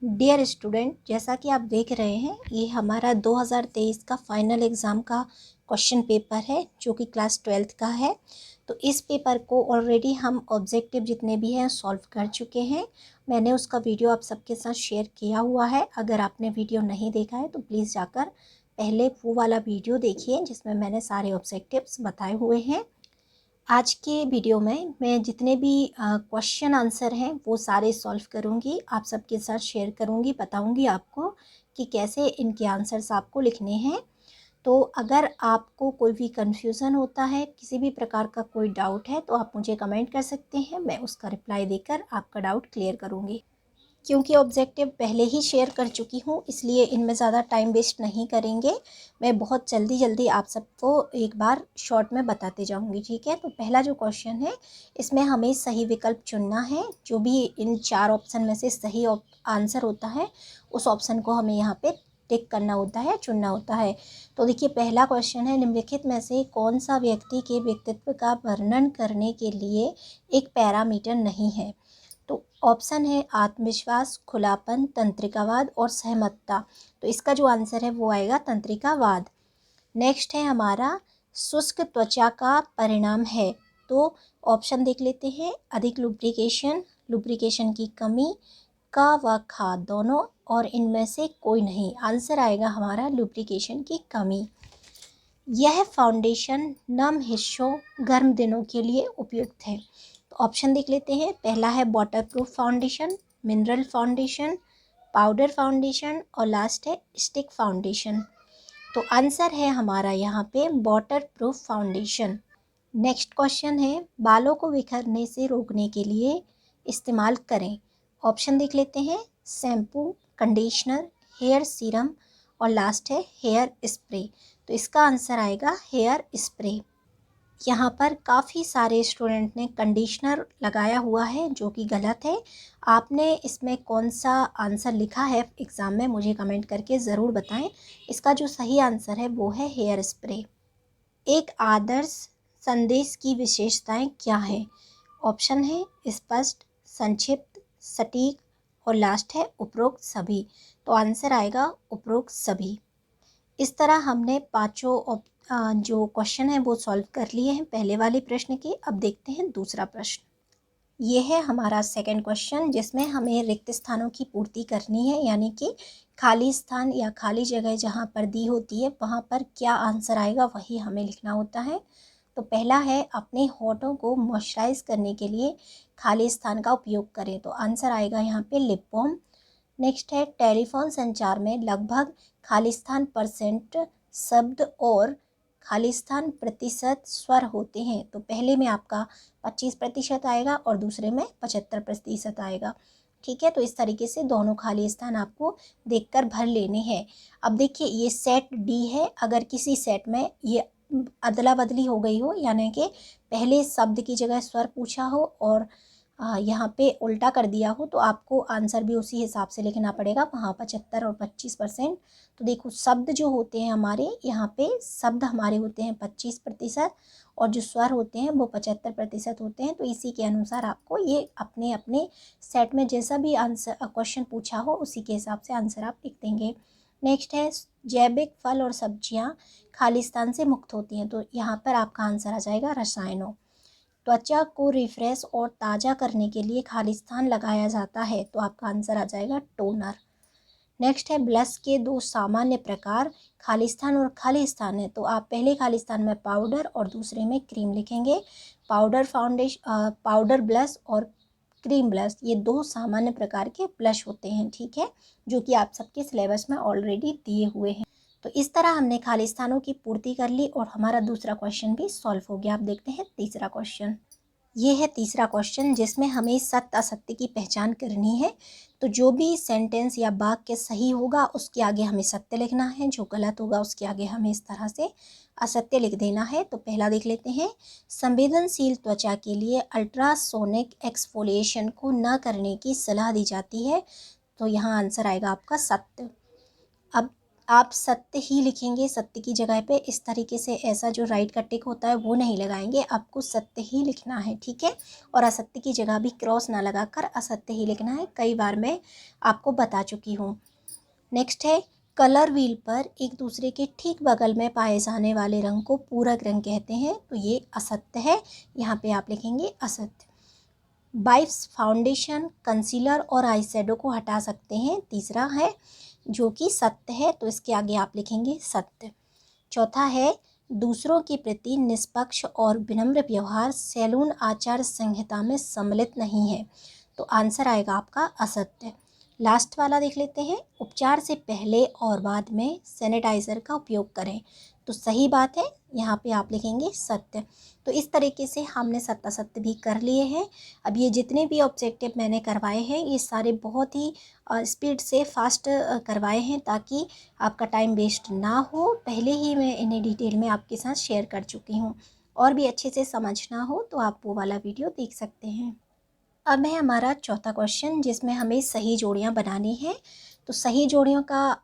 Dear student, जैसा कि आप देख रहे हैं ये हमारा 2023 का फाइनल एग्ज़ाम का क्वेश्चन पेपर है जो कि क्लास 12th का है। तो इस पेपर को ऑलरेडी हम ऑब्जेक्टिव जितने भी हैं सॉल्व कर चुके हैं। मैंने उसका वीडियो आप सबके साथ शेयर किया हुआ है। अगर आपने वीडियो नहीं देखा है तो प्लीज़ जाकर पहले वो वाला वीडियो देखिए जिसमें मैंने सारे ऑब्जेक्टिव्स बताए हुए हैं। आज के वीडियो में मैं जितने भी क्वेश्चन आंसर हैं वो सारे सॉल्व करूंगी, आप सबके साथ शेयर करूंगी, बताऊंगी आपको कि कैसे इनके आंसर्स आपको लिखने हैं। तो अगर आपको कोई भी कंफ्यूजन होता है, किसी भी प्रकार का कोई डाउट है तो आप मुझे कमेंट कर सकते हैं, मैं उसका रिप्लाई देकर आपका डाउट क्लियर करूंगी। क्योंकि ऑब्जेक्टिव पहले ही शेयर कर चुकी हूँ इसलिए इनमें ज़्यादा टाइम वेस्ट नहीं करेंगे। मैं बहुत जल्दी जल्दी आप सबको एक बार शॉर्ट में बताते जाऊँगी, ठीक है। तो पहला जो क्वेश्चन है इसमें हमें सही विकल्प चुनना है। जो भी इन 4 ऑप्शन में से सही आंसर होता है उस ऑप्शन को हमें यहाँ पे टिक करना होता है, चुनना होता है। तो देखिए पहला क्वेश्चन है, निम्नलिखित में से कौन सा व्यक्ति के व्यक्तित्व का वर्णन करने के लिए एक पैरामीटर नहीं है। तो ऑप्शन है आत्मविश्वास, खुलापन, तंत्रिकावाद और सहमतता। तो इसका जो आंसर है वो आएगा तंत्रिकावाद। नेक्स्ट है हमारा शुष्क त्वचा का परिणाम है। तो ऑप्शन देख लेते हैं, अधिक लुब्रिकेशन, लुब्रिकेशन की कमी, का व खा दोनों और इनमें से कोई नहीं। आंसर आएगा हमारा लुब्रिकेशन की कमी। यह फाउंडेशन नम हिस्सों गर्म दिनों के लिए उपयुक्त है। तो ऑप्शन देख लेते हैं, पहला है water proof foundation, mineral foundation, powder foundation और लास्ट है स्टिक फाउंडेशन। तो आंसर है हमारा यहाँ पे water proof foundation. Next question है, बालों को बिखरने से रोकने के लिए इस्तेमाल करें। ऑप्शन देख लेते हैं, शैम्पू, कंडीशनर, हेयर सीरम और लास्ट है हेयर स्प्रे। तो इसका आंसर आएगा हेयर स्प्रे। यहाँ पर काफ़ी सारे स्टूडेंट ने कंडीशनर लगाया हुआ है जो कि गलत है। आपने इसमें कौन सा आंसर लिखा है एग्ज़ाम में मुझे कमेंट करके ज़रूर बताएं। इसका जो सही आंसर है वो है हेयर स्प्रे। एक आदर्श संदेश की विशेषताएं क्या है। ऑप्शन है स्पष्ट, संक्षिप्त, सटीक और लास्ट है उपरोक्त सभी। तो आंसर आएगा उपरोक्त सभी। इस तरह हमने पांचों जो क्वेश्चन है वो सॉल्व कर लिए हैं पहले वाले प्रश्न के। अब देखते हैं दूसरा प्रश्न। ये है हमारा सेकंड क्वेश्चन जिसमें हमें रिक्त स्थानों की पूर्ति करनी है, यानी कि खाली स्थान या खाली जगह जहाँ पर दी होती है वहाँ पर क्या आंसर आएगा वही हमें लिखना होता है। तो पहला है, अपने होठों को मॉइस्चराइज करने के लिए खाली स्थान का उपयोग करें। तो आंसर आएगा यहाँ पे लिप बाम। नेक्स्ट है, टेलीफोन संचार में लगभग खालिस्तान परसेंट शब्द और खालिस्तान प्रतिशत स्वर होते हैं। तो पहले में आपका 25% आएगा और दूसरे में 75% आएगा, ठीक है। तो इस तरीके से दोनों खाली स्थान आपको देखकर भर लेने हैं। अब देखिए ये सेट डी है, अगर किसी सेट में ये अदला बदली हो गई हो, यानी कि पहले शब्द की जगह स्वर पूछा हो और यहाँ पे उल्टा कर दिया हो तो आपको आंसर भी उसी हिसाब से लिखना पड़ेगा। वहाँ 75 और 25%। तो देखो शब्द जो होते हैं हमारे यहाँ पे, शब्द हमारे होते हैं 25% और जो स्वर होते हैं वो 75% होते हैं। तो इसी के अनुसार आपको ये अपने अपने सेट में जैसा भी आंसर क्वेश्चन पूछा हो उसी के हिसाब से आंसर आप लिख देंगे। नेक्स्ट है, जैविक फल और सब्जियाँ खालिस्तान से मुक्त होती हैं। तो यहाँ पर आपका आंसर आ जाएगा रसायनों। त्वचा को रिफ्रेश और ताज़ा करने के लिए खालिस्तान लगाया जाता है। तो आपका आंसर आ जाएगा टोनर। नेक्स्ट है, ब्लश के दो सामान्य प्रकार खालिस्तान और खालिस्तान है। तो आप पहले खालिस्तान में पाउडर और दूसरे में क्रीम लिखेंगे। पाउडर ब्लश और क्रीम ब्लश ये दो सामान्य प्रकार के ब्लश होते हैं, ठीक है, जो कि आप सबके सिलेबस में ऑलरेडी दिए हुए हैं। तो इस तरह हमने खालिस्तानों की पूर्ति कर ली और हमारा दूसरा क्वेश्चन भी सॉल्व हो गया। आप देखते हैं तीसरा क्वेश्चन। ये है तीसरा क्वेश्चन जिसमें हमें सत्य असत्य की पहचान करनी है। तो जो भी सेंटेंस या वाक्य सही होगा उसके आगे हमें सत्य लिखना है, जो गलत होगा उसके आगे हमें इस तरह से असत्य लिख देना है। तो पहला देख लेते हैं, संवेदनशील त्वचा के लिए अल्ट्रासोनिक एक्सफोलिएशन को न करने की सलाह दी जाती है। तो यहाँ आंसर आएगा आपका सत्य। अब आप सत्य ही लिखेंगे, सत्य की जगह पे इस तरीके से ऐसा जो राइट का टिक होता है वो नहीं लगाएंगे, आपको सत्य ही लिखना है, ठीक है। और असत्य की जगह भी क्रॉस ना लगाकर असत्य ही लिखना है, कई बार मैं आपको बता चुकी हूँ। नेक्स्ट है, कलर व्हील पर एक दूसरे के ठीक बगल में पाए जाने वाले रंग को पूरक रंग कहते हैं, तो ये असत्य है, यहाँ पे आप लिखेंगे असत्य। बाइफ्स फाउंडेशन, कंसीलर और आई शेडो को हटा सकते हैं, तीसरा है जो कि सत्य है, तो इसके आगे आप लिखेंगे सत्य। चौथा है, दूसरों के प्रति निष्पक्ष और विनम्र व्यवहार सैलून आचार संहिता में सम्मिलित नहीं है, तो आंसर आएगा आपका असत्य। लास्ट वाला देख लेते हैं, उपचार से पहले और बाद में सैनिटाइज़र का उपयोग करें, तो सही बात है, यहाँ पे आप लिखेंगे सत्य। तो इस तरीके से हमने सत्यासत्य भी कर लिए हैं। अब ये जितने भी ऑब्जेक्टिव मैंने करवाए हैं ये सारे बहुत ही स्पीड से फास्ट करवाए हैं, ताकि आपका टाइम वेस्ट ना हो। पहले ही मैं इन्हें डिटेल में आपके साथ शेयर कर चुकी हूँ, और भी अच्छे से समझना हो तो आप वो वाला वीडियो देख सकते हैं। अब है हमारा चौथा क्वेश्चन, जिसमें हमें सही जोड़ियाँ बनानी हैं। तो सही जोड़ियों का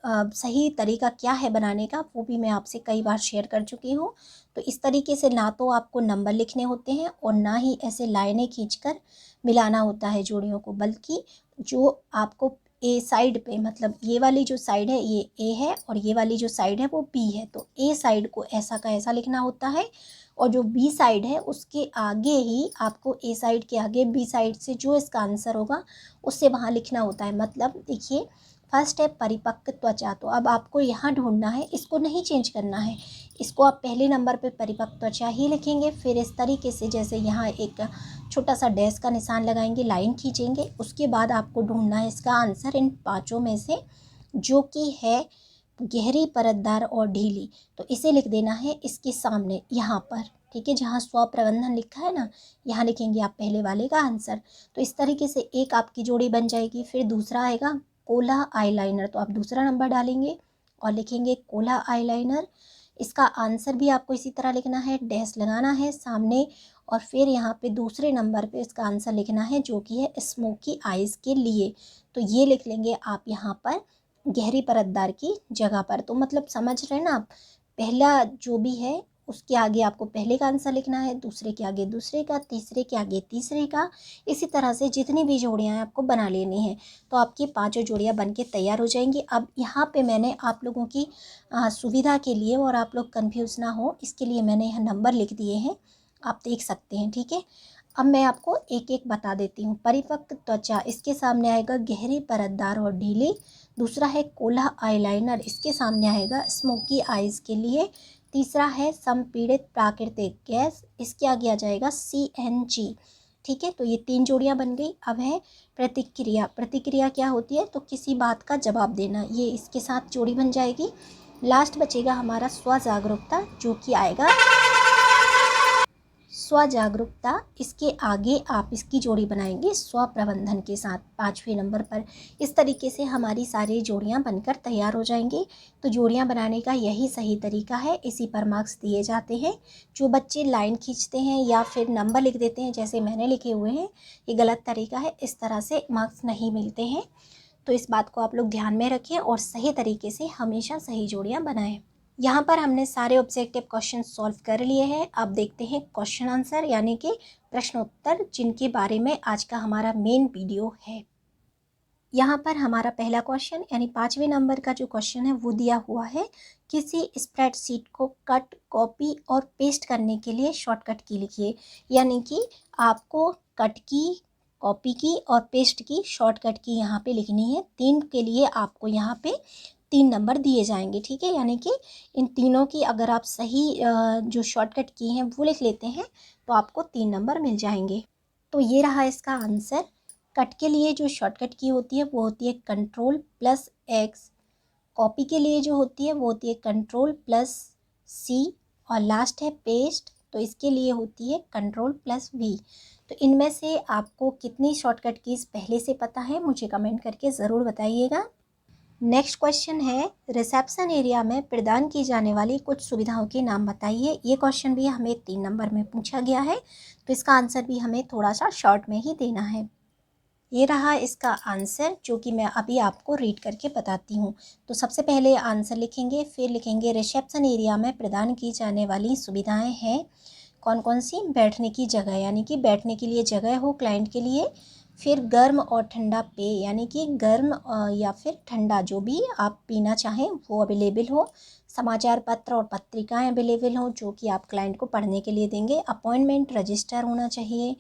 सही तरीका क्या है बनाने का, वो भी मैं आपसे कई बार शेयर कर चुकी हूँ। तो इस तरीके से ना तो आपको नंबर लिखने होते हैं और ना ही ऐसे लाइनें खींचकर मिलाना होता है जोड़ियों को, बल्कि जो आपको ए साइड पे, मतलब ये वाली जो साइड है ये ए है और ये वाली जो साइड है वो बी है, तो ए साइड को ऐसा का ऐसा लिखना होता है, और जो बी साइड है उसके आगे ही आपको ए साइड के आगे बी साइड से जो इसका आंसर होगा उससे वहाँ लिखना होता है। मतलब देखिए, फर्स्ट है परिपक्व त्वचा, तो अब आपको यहाँ ढूंढना है, इसको नहीं चेंज करना है, इसको आप पहले नंबर पे परिपक्व त्वचा ही लिखेंगे। फिर इस तरीके से जैसे यहाँ एक छोटा सा डैश का निशान लगाएंगे, लाइन खींचेंगे, उसके बाद आपको ढूंढना है इसका आंसर इन पांचों में से, जो कि है गहरी परतदार और ढीली, तो इसे लिख देना है इसके सामने यहाँ पर, ठीक है। जहाँ स्व प्रबंधन लिखा है ना, यहाँ लिखेंगे आप पहले वाले का आंसर। तो इस तरीके से एक आपकी जोड़ी बन जाएगी। फिर दूसरा आएगा कोला आईलाइनर, तो आप दूसरा नंबर डालेंगे और लिखेंगे कोला आईलाइनर। इसका आंसर भी आपको इसी तरह लिखना है, डैश लगाना है सामने, और फिर यहाँ पे दूसरे नंबर पे इसका आंसर लिखना है जो कि है स्मोकी आइज़ के लिए, तो ये लिख लेंगे आप यहाँ पर गहरी परतदार की जगह पर। तो मतलब समझ रहे हैं ना आप, पहला जो भी है उसके आगे आपको पहले का आंसर लिखना है, दूसरे के आगे दूसरे का, तीसरे के आगे तीसरे का, इसी तरह से जितनी भी जोड़ियां हैं आपको बना लेनी है। तो आपकी पांचों जोड़ियां बनके तैयार हो जाएंगी। अब यहाँ पे मैंने आप लोगों की सुविधा के लिए, और आप लोग कंफ्यूज ना हो इसके लिए मैंने यहाँ नंबर लिख दिए हैं, आप देख सकते हैं, ठीक है। अब मैं आपको एक एक बता देती हूँ। परिपक्व त्वचा, इसके सामने आएगा गहरी परतदार और ढीली। दूसरा है कोल्हा आईलाइनर, इसके सामने आएगा स्मोकी आइज़ के लिए। तीसरा है संपीड़ित प्राकृतिक गैस, इसके आगे आ जाएगा CNG, ठीक है। तो ये तीन जोड़ियां बन गई। अब है प्रतिक्रिया। प्रतिक्रिया क्या होती है, तो किसी बात का जवाब देना, ये इसके साथ जोड़ी बन जाएगी। लास्ट बचेगा हमारा स्व जागरूकता, जो कि आएगा स्व जागरूकता, इसके आगे आप इसकी जोड़ी बनाएंगे स्व प्रबंधन के साथ 5वें नंबर पर। इस तरीके से हमारी सारी जोड़ियां बनकर तैयार हो जाएंगी। तो जोड़ियां बनाने का यही सही तरीका है, इसी पर मार्क्स दिए जाते हैं। जो बच्चे लाइन खींचते हैं या फिर नंबर लिख देते हैं जैसे मैंने लिखे हुए हैं, ये गलत तरीका है, इस तरह से मार्क्स नहीं मिलते हैं। तो इस बात को आप लोग ध्यान में रखें और सही तरीके से हमेशा सही जोड़ियाँ बनाएं। यहाँ पर हमने सारे ऑब्जेक्टिव क्वेश्चन सॉल्व कर लिए हैं। अब देखते हैं क्वेश्चन आंसर, यानी कि प्रश्न उत्तर, जिनके बारे में आज का हमारा मेन वीडियो है। यहाँ पर हमारा पहला क्वेश्चन यानी 5वें नंबर का जो क्वेश्चन है वो दिया हुआ है, किसी स्प्रेडशीट को कट, कॉपी और पेस्ट करने के लिए शॉर्टकट की लिखिए। यानी कि आपको कट की, कॉपी की और पेस्ट की शॉर्टकट की यहाँ पे लिखनी है। तीन के लिए आपको यहाँ पे 3 नंबर दिए जाएंगे, ठीक है। यानी कि इन तीनों की अगर आप सही जो शॉर्टकट की हैं वो लिख लेते हैं तो आपको 3 नंबर मिल जाएंगे। तो ये रहा इसका आंसर। कट के लिए जो शॉर्टकट की होती है वो होती है Ctrl+X, कॉपी के लिए जो होती है वो होती है Ctrl+C, और लास्ट है पेस्ट, तो इसके लिए होती है Ctrl+V। तो इनमें से आपको कितनी शॉर्टकट कीज़ पहले से पता है मुझे कमेंट करके ज़रूर बताइएगा। नेक्स्ट क्वेश्चन है, रिसेप्शन एरिया में प्रदान की जाने वाली कुछ सुविधाओं के नाम बताइए। ये क्वेश्चन भी हमें 3 नंबर में पूछा गया है, तो इसका आंसर भी हमें थोड़ा सा शॉर्ट में ही देना है। ये रहा इसका आंसर, जो कि मैं अभी आपको रीड करके बताती हूँ। तो सबसे पहले आंसर लिखेंगे, फिर लिखेंगे रिसेप्शन एरिया में प्रदान की जाने वाली सुविधाएं हैं कौन कौन सी। बैठने की जगह, यानी कि बैठने के लिए जगह हो क्लाइंट के लिए। फिर गर्म और ठंडा पेय, यानी कि गर्म या फिर ठंडा जो भी आप पीना चाहें वो अवेलेबल हो। समाचार पत्र और पत्रिकाएं अवेलेबल हों जो कि आप क्लाइंट को पढ़ने के लिए देंगे। अपॉइंटमेंट रजिस्टर होना चाहिए।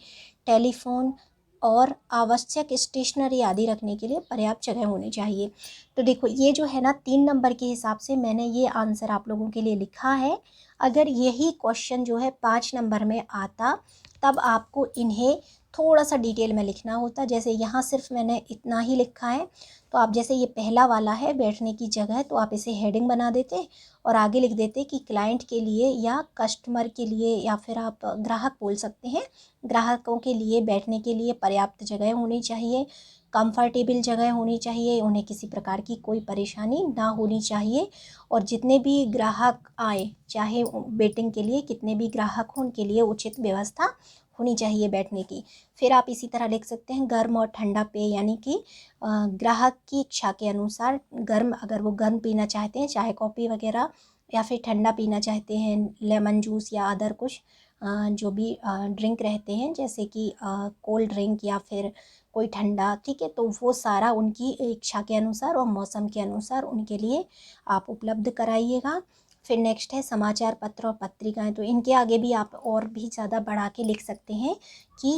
टेलीफोन और आवश्यक स्टेशनरी आदि रखने के लिए पर्याप्त जगह होनी चाहिए। तो देखो ये जो है ना 3 नंबर के हिसाब से मैंने ये आंसर आप लोगों के लिए लिखा है। अगर यही क्वेश्चन जो है 5 नंबर में आता तब आपको इन्हें थोड़ा सा डिटेल में लिखना होता। जैसे यहाँ सिर्फ मैंने इतना ही लिखा है, तो आप जैसे ये पहला वाला है बैठने की जगह, तो आप इसे हेडिंग बना देते और आगे लिख देते कि क्लाइंट के लिए या कस्टमर के लिए, या फिर आप ग्राहक बोल सकते हैं, ग्राहकों के लिए बैठने के लिए पर्याप्त जगह होनी चाहिए, कंफर्टेबल जगह होनी चाहिए, उन्हें किसी प्रकार की कोई परेशानी ना होनी चाहिए। और जितने भी ग्राहक आए, चाहे वेटिंग के लिए कितने भी ग्राहक हों, उनके लिए उचित व्यवस्था होनी चाहिए बैठने की। फिर आप इसी तरह लिख सकते हैं गर्म और ठंडा पेय, यानी कि ग्राहक की इच्छा के अनुसार गर्म, अगर वो गर्म पीना चाहते हैं चाय कॉफ़ी वगैरह, या फिर ठंडा पीना चाहते हैं लेमन जूस या अदर कुछ जो भी ड्रिंक रहते हैं, जैसे कि कोल्ड ड्रिंक या फिर कोई ठंडा, ठीक है, तो वो सारा उनकी इच्छा के अनुसार और मौसम के अनुसार उनके लिए आप उपलब्ध कराइएगा। फिर नेक्स्ट है समाचार पत्र और पत्रिकाएं, तो इनके आगे भी आप और भी ज़्यादा बढ़ा के लिख सकते हैं कि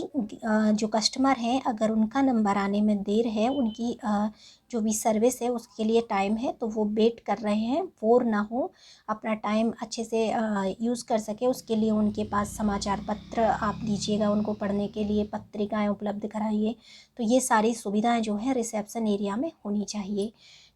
जो कस्टमर हैं अगर उनका नंबर आने में देर है, उनकी जो भी सर्विस है उसके लिए टाइम है, तो वो वेट कर रहे हैं, बोर ना हो, अपना टाइम अच्छे से यूज़ कर सके, उसके लिए उनके पास समाचार पत्र आप दीजिएगा, उनको पढ़ने के लिए पत्रिकाएं उपलब्ध कराइए। तो ये सारी सुविधाएं जो है रिसेप्शन एरिया में होनी चाहिए।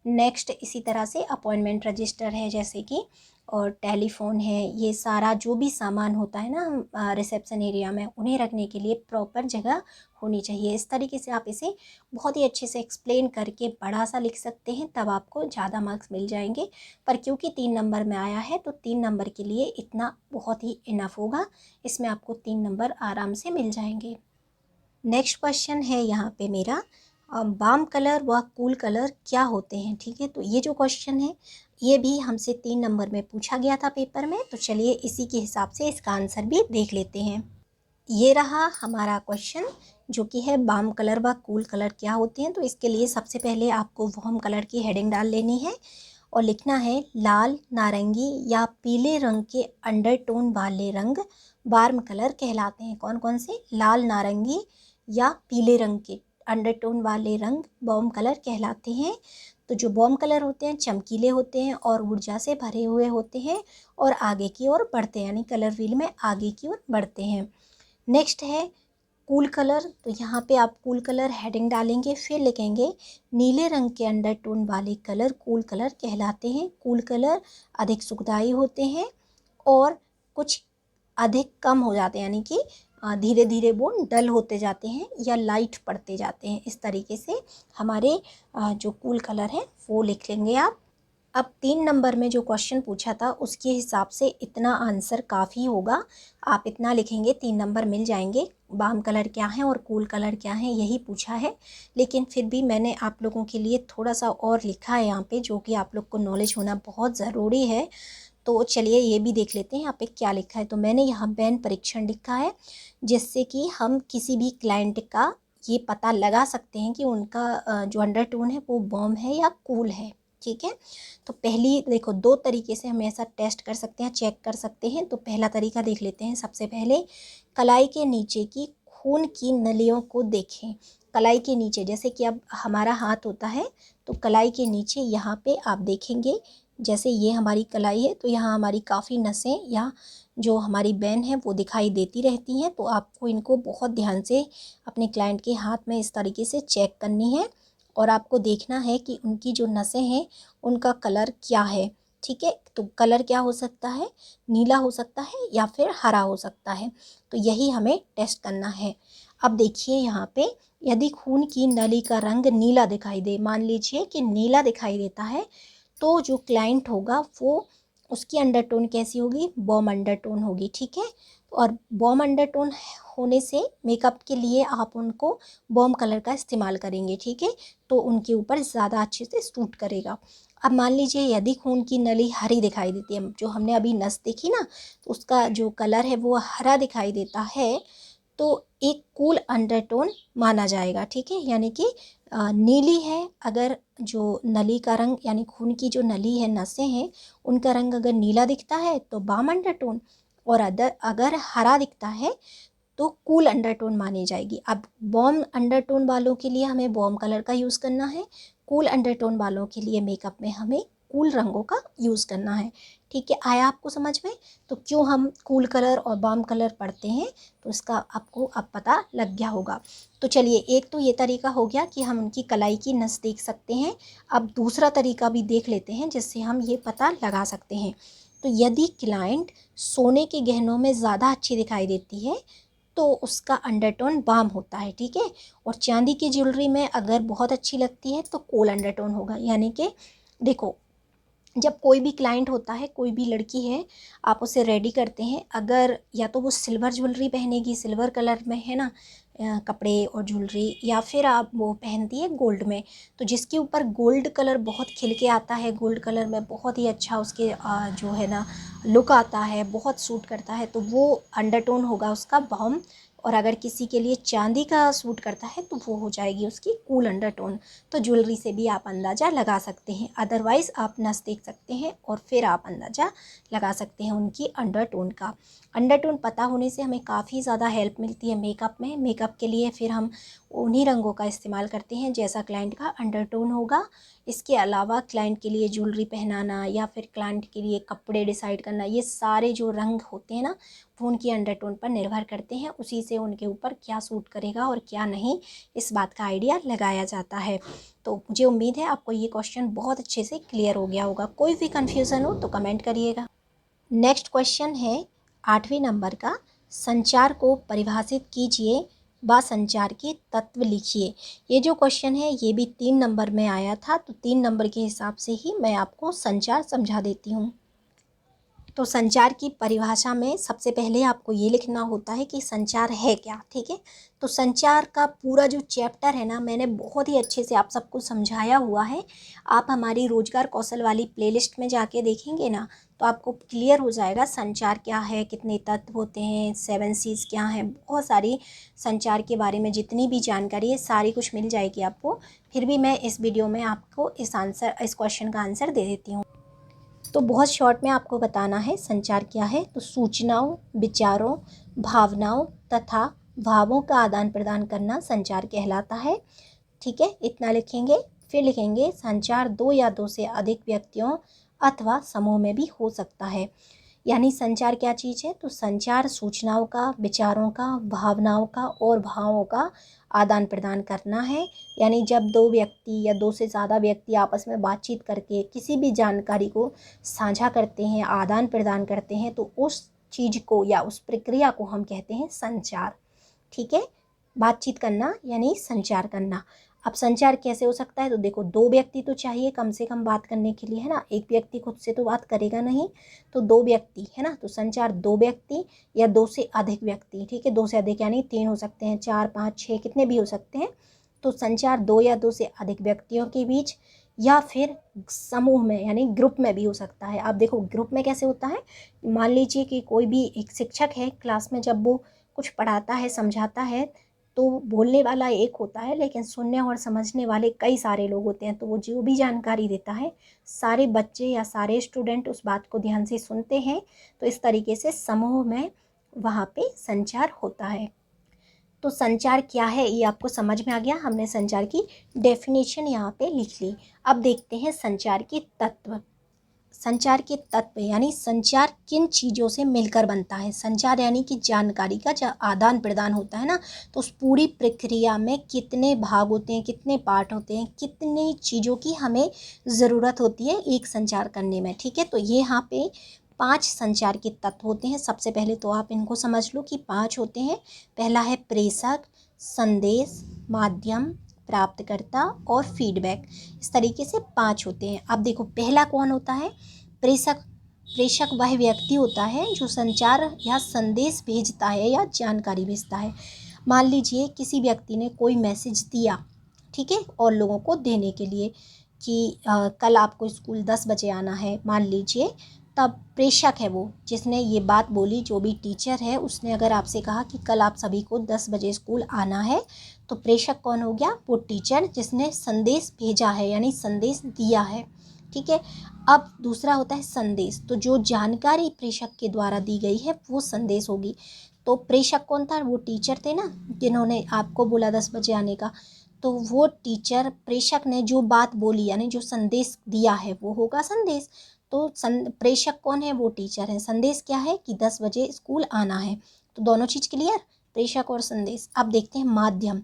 नेक्स्ट इसी तरह से अपॉइंटमेंट रजिस्टर है जैसे कि, और टेलीफोन है, ये सारा जो भी सामान होता है ना रिसेप्शन एरिया में, उन्हें रखने के लिए प्रॉपर जगह होनी चाहिए। इस तरीके से आप इसे बहुत ही अच्छे से एक्सप्लेन करके बड़ा सा लिख सकते हैं, तब आपको ज़्यादा मार्क्स मिल जाएंगे। पर क्योंकि 3 नंबर में आया है तो 3 नंबर के लिए इतना बहुत ही इनफ होगा, इसमें आपको 3 नंबर आराम से मिल जाएंगे। नेक्स्ट क्वेश्चन है यहाँ पे मेरा, वार्म कलर व कूल कलर क्या होते हैं। ठीक है, तो ये जो क्वेश्चन है ये भी हमसे 3 नंबर में पूछा गया था पेपर में, तो चलिए इसी के हिसाब से इसका आंसर भी देख लेते हैं। ये रहा हमारा क्वेश्चन जो कि है वार्म कलर व कूल कलर क्या होते हैं। तो इसके लिए सबसे पहले आपको वार्म कलर की हेडिंग डाल लेनी है और लिखना है लाल, नारंगी या पीले रंग के अंडरटोन वाले रंग वार्म कलर कहलाते हैं। कौन कौन से? लाल, नारंगी या पीले रंग के अंडरटोन वाले रंग वार्म कलर कहलाते हैं। तो जो वार्म कलर होते हैं चमकीले होते हैं और ऊर्जा से भरे हुए होते हैं और आगे की ओर बढ़ते हैं, यानी कलर व्हील में आगे की ओर बढ़ते हैं। नेक्स्ट है कूल कलर, तो यहाँ पे आप कूल कलर हेडिंग डालेंगे, फिर लिखेंगे नीले रंग के अंडरटोन वाले कलर कूल कलर कहलाते हैं। कूल कलर अधिक सुखदायी होते हैं और कुछ अधिक कम हो जाते हैं, यानी कि धीरे धीरे वो डल होते जाते हैं या लाइट पड़ते जाते हैं। इस तरीके से हमारे जो कूल कलर है वो लिख लेंगे आप। अब 3 नंबर में जो क्वेश्चन पूछा था उसके हिसाब से इतना आंसर काफ़ी होगा, आप इतना लिखेंगे 3 नंबर मिल जाएंगे। वार्म कलर क्या है और कूल कलर क्या है यही पूछा है, लेकिन फिर भी मैंने आप लोगों के लिए थोड़ा सा और लिखा है यहाँ पे, जो कि आप लोग को नॉलेज होना बहुत ज़रूरी है। तो चलिए ये भी देख लेते हैं यहाँ पे क्या लिखा है। तो मैंने यहाँ बैन परीक्षण लिखा है, जिससे कि हम किसी भी क्लाइंट का ये पता लगा सकते हैं कि उनका जो अंडरटोन है वो वार्म है या कूल है। ठीक है, तो पहली देखो 2 तरीके से हम ऐसा टेस्ट कर सकते हैं, चेक कर सकते हैं। तो पहला तरीका देख लेते हैं। सबसे पहले कलाई के नीचे की खून की नलियों को देखें। कलाई के नीचे, जैसे कि अब हमारा हाथ होता है तो कलाई के नीचे यहाँ पे आप देखेंगे, जैसे ये हमारी कलाई है तो यहाँ हमारी काफ़ी नसें या जो हमारी वेन है वो दिखाई देती रहती हैं। तो आपको इनको बहुत ध्यान से अपने क्लाइंट के हाथ में इस तरीके से चेक करनी है और आपको देखना है कि उनकी जो नसें हैं उनका कलर क्या है। ठीक है, तो कलर क्या हो सकता है? नीला हो सकता है या फिर हरा हो सकता है। तो यही हमें टेस्ट करना है। अब देखिए यहाँ पे, यदि खून की नली का रंग नीला दिखाई दे, मान लीजिए कि नीला दिखाई देता है, तो जो क्लाइंट होगा वो, उसकी अंडरटोन कैसी होगी? वार्म अंडरटोन होगी। ठीक है, और वार्म अंडरटोन होने से मेकअप के लिए आप उनको वार्म कलर का इस्तेमाल करेंगे, ठीक है, तो उनके ऊपर ज़्यादा अच्छे से सूट करेगा। अब मान लीजिए यदि खून की नली हरी दिखाई देती है, जो हमने अभी नस देखी ना, तो उसका जो कलर है वो हरा दिखाई देता है, तो एक कूल अंडरटोन माना जाएगा, ठीक है। यानी कि नीली है अगर जो नली का रंग, यानी खून की जो नली है, नसें हैं, उनका रंग अगर नीला दिखता है तो वार्म अंडरटोन, और अगर हरा दिखता है तो कूल अंडरटोन मानी जाएगी। अब वार्म अंडरटोन वालों के लिए हमें वार्म कलर का यूज़ करना है, कूल अंडरटोन वालों के लिए मेकअप में हमें कूल रंगों का यूज़ करना है, ठीक है। आया आपको समझ में? तो क्यों हम कूल कलर और वार्म कलर पढ़ते हैं, तो इसका आपको अब पता लग गया होगा। तो चलिए, एक तो ये तरीका हो गया कि हम उनकी कलाई की नस देख सकते हैं। अब दूसरा तरीका भी देख लेते हैं जिससे हम ये पता लगा सकते हैं। तो यदि क्लाइंट सोने के गहनों में ज़्यादा अच्छी दिखाई देती है तो उसका अंडरटोन वार्म होता है, ठीक है। और चांदी की ज्वेलरी में अगर बहुत अच्छी लगती है तो कूल अंडरटोन होगा। यानी कि देखो, जब कोई भी क्लाइंट होता है, कोई भी लड़की है, आप उसे रेडी करते हैं, अगर या तो वो सिल्वर ज्वेलरी पहनेगी, सिल्वर कलर में है ना कपड़े और ज्वेलरी, या फिर आप वो पहनती है गोल्ड में, तो जिसके ऊपर गोल्ड कलर बहुत खिल के आता है, गोल्ड कलर में बहुत ही अच्छा उसके जो है ना लुक आता है, बहुत सूट करता है, तो वो अंडरटोन होगा उसका वार्म। और अगर किसी के लिए चांदी का सूट करता है तो वो हो जाएगी उसकी कूल अंडरटोन। तो ज्वेलरी से भी आप अंदाज़ा लगा सकते हैं, अदरवाइज़ आप नस देख सकते हैं और फिर आप अंदाज़ा लगा सकते हैं उनकी अंडरटोन का। अंडरटोन पता होने से हमें काफ़ी ज़्यादा हेल्प मिलती है मेकअप में। मेकअप के लिए फिर हम उन्हीं रंगों का इस्तेमाल करते हैं जैसा क्लाइंट का अंडरटोन होगा। इसके अलावा क्लाइंट के लिए ज्वेलरी पहनाना या फिर क्लाइंट के लिए कपड़े डिसाइड करना, ये सारे जो रंग होते हैं ना, वो उनकी अंडरटोन पर निर्भर करते हैं। उसी से उनके ऊपर क्या सूट करेगा और क्या नहीं, इस बात का आइडिया लगाया जाता है। तो मुझे उम्मीद है आपको ये क्वेश्चन बहुत अच्छे से क्लियर हो गया होगा। कोई भी कन्फ्यूज़न हो तो कमेंट करिएगा। नेक्स्ट क्वेश्चन है 8वें नंबर का, संचार को परिभाषित कीजिए व संचार के तत्व लिखिए। ये जो क्वेश्चन है ये भी 3 नंबर में आया था, तो 3 नंबर के हिसाब से ही मैं आपको संचार समझा देती हूँ। तो संचार की परिभाषा में सबसे पहले आपको ये लिखना होता है कि संचार है क्या, ठीक है। तो संचार का पूरा जो चैप्टर है ना, मैंने बहुत ही अच्छे से आप सबको समझाया हुआ है। आप हमारी रोजगार कौशल वाली प्लेलिस्ट में जाके देखेंगे ना, तो आपको क्लियर हो जाएगा संचार क्या है, कितने तत्व होते हैं, 7 C's क्या हैं, बहुत सारी संचार के बारे में जितनी भी जानकारी है सारी कुछ मिल जाएगी आपको। फिर भी मैं इस वीडियो में आपको इस क्वेश्चन का आंसर दे देती हूँ। तो बहुत शॉर्ट में आपको बताना है संचार क्या है। तो सूचनाओं, विचारों, भावनाओं तथा भावों का आदान प्रदान करना संचार कहलाता है, ठीक है। इतना लिखेंगे। फिर लिखेंगे संचार 2 या 2 से अधिक व्यक्तियों अथवा समूह में भी हो सकता है। यानी संचार क्या चीज़ है? तो संचार सूचनाओं का, विचारों का, भावनाओं का और भावों का आदान प्रदान करना है। यानी जब 2 व्यक्ति या 2 से ज़्यादा व्यक्ति आपस में बातचीत करके किसी भी जानकारी को साझा करते हैं, आदान प्रदान करते हैं, तो उस चीज़ को या उस प्रक्रिया को हम कहते हैं संचार, ठीक है। बातचीत करना यानी संचार करना। अब संचार कैसे हो सकता है? तो देखो, 2 व्यक्ति तो चाहिए कम से कम बात करने के लिए, है ना। एक व्यक्ति खुद से तो बात करेगा नहीं, तो 2 व्यक्ति, है ना। तो संचार 2 व्यक्ति या 2 से अधिक व्यक्ति, ठीक है। 2 से अधिक यानी 3 हो सकते हैं, 4, 5, 6 कितने भी हो सकते हैं। तो संचार 2 या 2 से अधिक व्यक्तियों के बीच या फिर समूह में यानी ग्रुप में भी हो सकता है। आप देखो ग्रुप में कैसे होता है, मान लीजिए कि कोई भी एक शिक्षक है क्लास में, जब वो कुछ पढ़ाता है, समझाता है, तो बोलने वाला एक होता है लेकिन सुनने और समझने वाले कई सारे लोग होते हैं। तो वो जो भी जानकारी देता है, सारे बच्चे या सारे स्टूडेंट उस बात को ध्यान से सुनते हैं। तो इस तरीके से समूह में वहाँ पे संचार होता है। तो संचार क्या है ये आपको समझ में आ गया। हमने संचार की डेफिनेशन यहाँ पे लिख ली। अब देखते हैं संचार के तत्व। संचार के तत्व यानी संचार किन चीज़ों से मिलकर बनता है। संचार यानी कि जानकारी का जो आदान प्रदान होता है ना, तो उस पूरी प्रक्रिया में कितने भाग होते हैं, कितने पार्ट होते हैं, कितनी चीज़ों की हमें ज़रूरत होती है एक संचार करने में, ठीक है। तो ये यहाँ पे 5 संचार के तत्व होते हैं। सबसे पहले तो आप इनको समझ लो कि 5 होते हैं। पहला है प्रेषक, संदेश, माध्यम, प्राप्तकर्ता और फीडबैक। इस तरीके से 5 होते हैं। अब देखो पहला कौन होता है? प्रेषक। प्रेषक वह व्यक्ति होता है जो संचार या संदेश भेजता है या जानकारी भेजता है। मान लीजिए किसी व्यक्ति ने कोई मैसेज दिया, ठीक है, और लोगों को देने के लिए कि कल आपको स्कूल 10 बजे आना है, मान लीजिए, तब प्रेषक है वो जिसने ये बात बोली, जो भी टीचर है उसने अगर आपसे कहा कि कल आप सभी को 10 बजे स्कूल आना है, तो प्रेषक कौन हो गया? वो टीचर जिसने संदेश भेजा है यानी संदेश दिया है, ठीक है। अब दूसरा होता है संदेश, तो जो जानकारी प्रेषक के द्वारा दी गई है वो संदेश होगी। तो प्रेषक कौन था? वो टीचर थे ना जिन्होंने आपको बोला 10 बजे आने का, तो वो टीचर, प्रेषक ने जो बात बोली यानी जो संदेश दिया है वो होगा संदेश। तो प्रेषक कौन है? वो टीचर है। संदेश क्या है? कि 10 बजे स्कूल आना है। तो दोनों चीज़ क्लियर, प्रेषक और संदेश। अब देखते हैं माध्यम।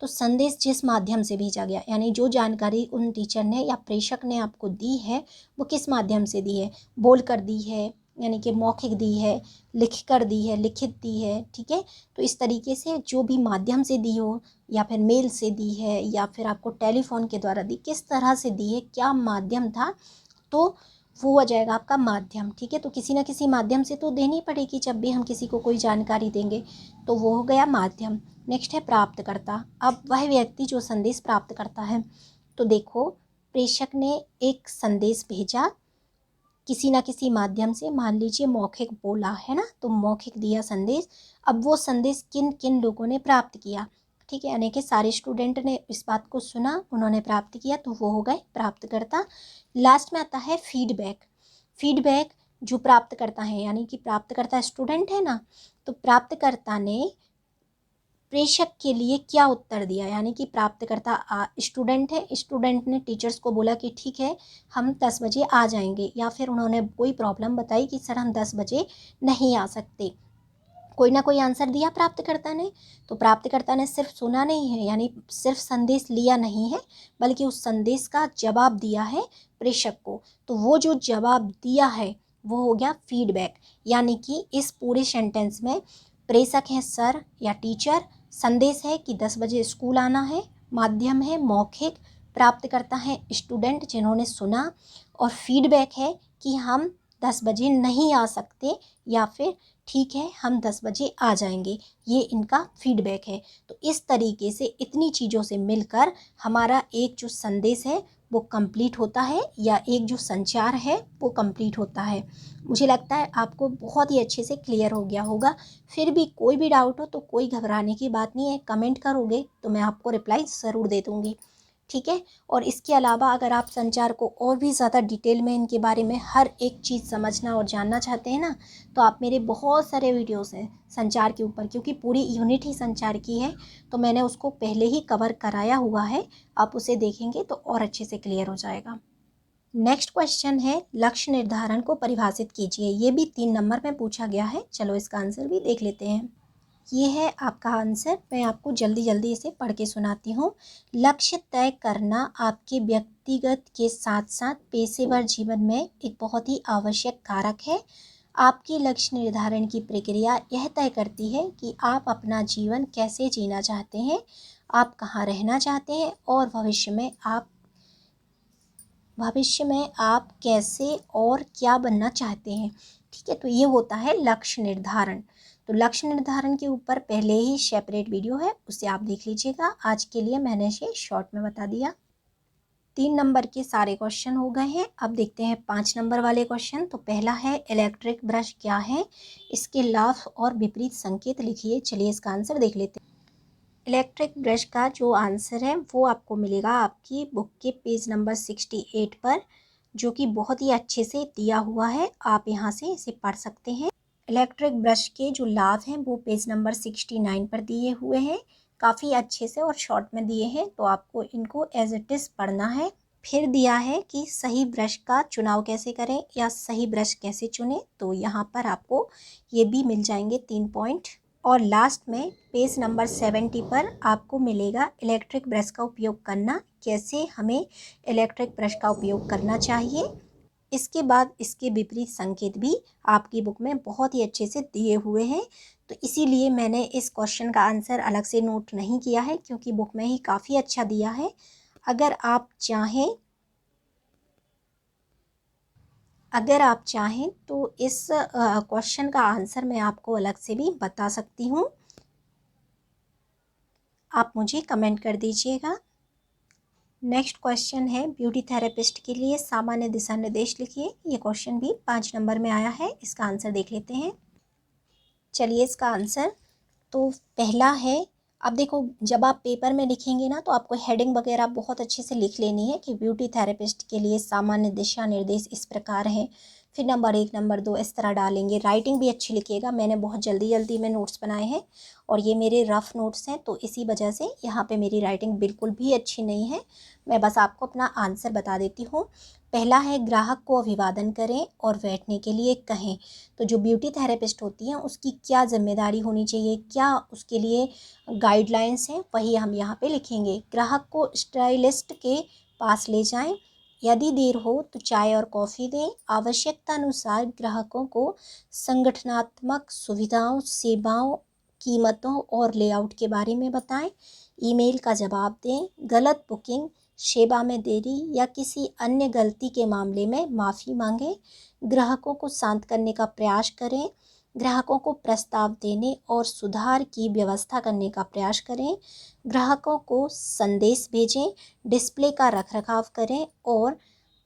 तो संदेश जिस माध्यम से भेजा गया यानी जो जानकारी उन टीचर ने या प्रेषक ने आपको दी है वो किस माध्यम से दी है? बोल कर दी है यानी कि मौखिक दी है, लिख कर दी है, लिखित दी है, ठीक है। तो इस तरीके से जो भी माध्यम से दी हो, या फिर मेल से दी है, या फिर आपको टेलीफोन के द्वारा दी, किस तरह से दी है, क्या माध्यम था, तो वो हो जाएगा आपका माध्यम, ठीक है। तो किसी ना किसी माध्यम से तो देनी पड़ेगी जब भी हम किसी को कोई जानकारी देंगे, तो वो हो गया माध्यम। नेक्स्ट है प्राप्तकर्ता। अब वह व्यक्ति जो संदेश प्राप्त करता है, तो देखो प्रेषक ने एक संदेश भेजा किसी ना किसी माध्यम से, मान लीजिए मौखिक बोला है ना, तो मौखिक दिया संदेश। अब वो संदेश किन किन लोगों ने प्राप्त किया, ठीक है, यानी कि सारे स्टूडेंट ने इस बात को सुना, उन्होंने प्राप्त किया, तो वो हो गए प्राप्तकर्ता। लास्ट में आता है फीडबैक। फीडबैक जो प्राप्त करता है यानी कि प्राप्तकर्ता स्टूडेंट है ना, तो प्राप्तकर्ता ने प्रेषक के लिए क्या उत्तर दिया, यानी कि प्राप्तकर्ता स्टूडेंट है, स्टूडेंट ने टीचर्स को बोला कि ठीक है हम 10 बजे आ जाएंगे, या फिर उन्होंने कोई प्रॉब्लम बताई कि सर हम 10 बजे नहीं आ सकते, कोई ना कोई आंसर दिया प्राप्तकर्ता ने। तो प्राप्तकर्ता ने सिर्फ सुना नहीं है यानी सिर्फ संदेश लिया नहीं है, बल्कि उस संदेश का जवाब दिया है प्रेषक को। तो वो जो जवाब दिया है वो हो गया फीडबैक। यानी कि इस पूरे सेंटेंस में प्रेषक है सर या टीचर, संदेश है कि 10 बजे स्कूल आना है, माध्यम है मौखिक, प्राप्तकर्ता है स्टूडेंट जिन्होंने सुना, और फीडबैक है कि हम 10 बजे नहीं आ सकते, या फिर ठीक है हम 10 बजे आ जाएंगे, ये इनका फीडबैक है। तो इस तरीके से इतनी चीज़ों से मिलकर हमारा एक जो संदेश है वो कंप्लीट होता है, या एक जो संचार है वो कंप्लीट होता है। मुझे लगता है आपको बहुत ही अच्छे से क्लियर हो गया होगा। फिर भी कोई भी डाउट हो तो कोई घबराने की बात नहीं है, कमेंट करोगे तो मैं आपको रिप्लाई ज़रूर दे दूँगी, ठीक है। और इसके अलावा अगर आप संचार को और भी ज़्यादा डिटेल में इनके बारे में हर एक चीज़ समझना और जानना चाहते हैं ना, तो आप मेरे बहुत सारे वीडियोस हैं संचार के ऊपर, क्योंकि पूरी यूनिट ही संचार की है, तो मैंने उसको पहले ही कवर कराया हुआ है। आप उसे देखेंगे तो और अच्छे से क्लियर हो जाएगा। नेक्स्ट क्वेश्चन है लक्ष्य निर्धारण को परिभाषित कीजिए। ये भी 3 नंबर में पूछा गया है। चलो इसका आंसर भी देख लेते हैं। ये है आपका आंसर। मैं आपको जल्दी जल्दी इसे पढ़ के सुनाती हूँ। लक्ष्य तय करना आपके व्यक्तिगत के साथ साथ पेशेवर जीवन में एक बहुत ही आवश्यक कारक है। आपकी लक्ष्य निर्धारण की प्रक्रिया यह तय करती है कि आप अपना जीवन कैसे जीना चाहते हैं, आप कहाँ रहना चाहते हैं, और भविष्य में आप कैसे और क्या बनना चाहते हैं, ठीक है। तो ये होता है लक्ष्य निर्धारण। तो लक्ष्य निर्धारण के ऊपर पहले ही सेपरेट वीडियो है, उसे आप देख लीजिएगा। आज के लिए मैंने इसे शॉर्ट में बता दिया। 3 नंबर के सारे क्वेश्चन हो गए हैं। अब देखते हैं 5 नंबर वाले क्वेश्चन। तो पहला है इलेक्ट्रिक ब्रश क्या है, इसके लाभ और विपरीत संकेत लिखिए। चलिए इसका आंसर देख लेते हैं। इलेक्ट्रिक ब्रश का जो आंसर है वो आपको मिलेगा आपकी बुक के पेज नंबर 68 पर, जो कि बहुत ही अच्छे से दिया हुआ है। आप यहाँ से इसे पढ़ सकते हैं। इलेक्ट्रिक ब्रश के जो लाभ हैं वो पेज नंबर 69 पर दिए हुए हैं, काफ़ी अच्छे से और शॉर्ट में दिए हैं, तो आपको इनको एज इट इज़ पढ़ना है। फिर दिया है कि सही ब्रश का चुनाव कैसे करें या सही ब्रश कैसे चुनें, तो यहाँ पर आपको ये भी मिल जाएंगे 3 पॉइंट। और लास्ट में पेज नंबर 70 पर आपको मिलेगा इलेक्ट्रिक ब्रश का उपयोग करना, कैसे हमें इलेक्ट्रिक ब्रश का उपयोग करना चाहिए। इसके बाद इसके विपरीत संकेत भी आपकी बुक में बहुत ही अच्छे से दिए हुए हैं, तो इसीलिए मैंने इस क्वेश्चन का आंसर अलग से नोट नहीं किया है, क्योंकि बुक में ही काफ़ी अच्छा दिया है। अगर आप चाहें अगर आप चाहें तो इस क्वेश्चन का आंसर मैं आपको अलग से भी बता सकती हूँ, आप मुझे कमेंट कर दीजिएगा। नेक्स्ट क्वेश्चन है, ब्यूटी थेरेपिस्ट के लिए सामान्य दिशा निर्देश लिखिए। ये क्वेश्चन भी 5 नंबर में आया है। इसका आंसर देख लेते हैं। चलिए इसका आंसर तो पहला है, अब देखो जब आप पेपर में लिखेंगे ना तो आपको हेडिंग वगैरह बहुत अच्छे से लिख लेनी है कि ब्यूटी थेरेपिस्ट के लिए सामान्य दिशा निर्देश इस प्रकार हैं, फिर नंबर 1 नंबर 2 इस तरह डालेंगे। राइटिंग भी अच्छी लिखिएगा। मैंने बहुत जल्दी जल्दी में नोट्स बनाए हैं और ये मेरे रफ़ नोट्स हैं, तो इसी वजह से यहाँ पे मेरी राइटिंग बिल्कुल भी अच्छी नहीं है। मैं बस आपको अपना आंसर बता देती हूँ। पहला है, ग्राहक को अभिवादन करें और बैठने के लिए कहें। तो जो ब्यूटी थेरेपिस्ट होती हैं उसकी क्या जिम्मेदारी होनी चाहिए, क्या उसके लिए गाइडलाइंस हैं, वही हम यहाँ पे लिखेंगे। ग्राहक को स्टाइलिस्ट के पास ले जाएं, यदि देर हो तो चाय और कॉफ़ी दें। आवश्यकता अनुसार ग्राहकों को संगठनात्मक सुविधाओं, सेवाओं, कीमतों और लेआउट के बारे में बताएं। ईमेल का जवाब दें। गलत बुकिंग, सेवा में देरी या किसी अन्य गलती के मामले में माफ़ी मांगें। ग्राहकों को शांत करने का प्रयास करें। ग्राहकों को प्रस्ताव देने और सुधार की व्यवस्था करने का प्रयास करें। ग्राहकों को संदेश भेजें। डिस्प्ले का रखरखाव करें और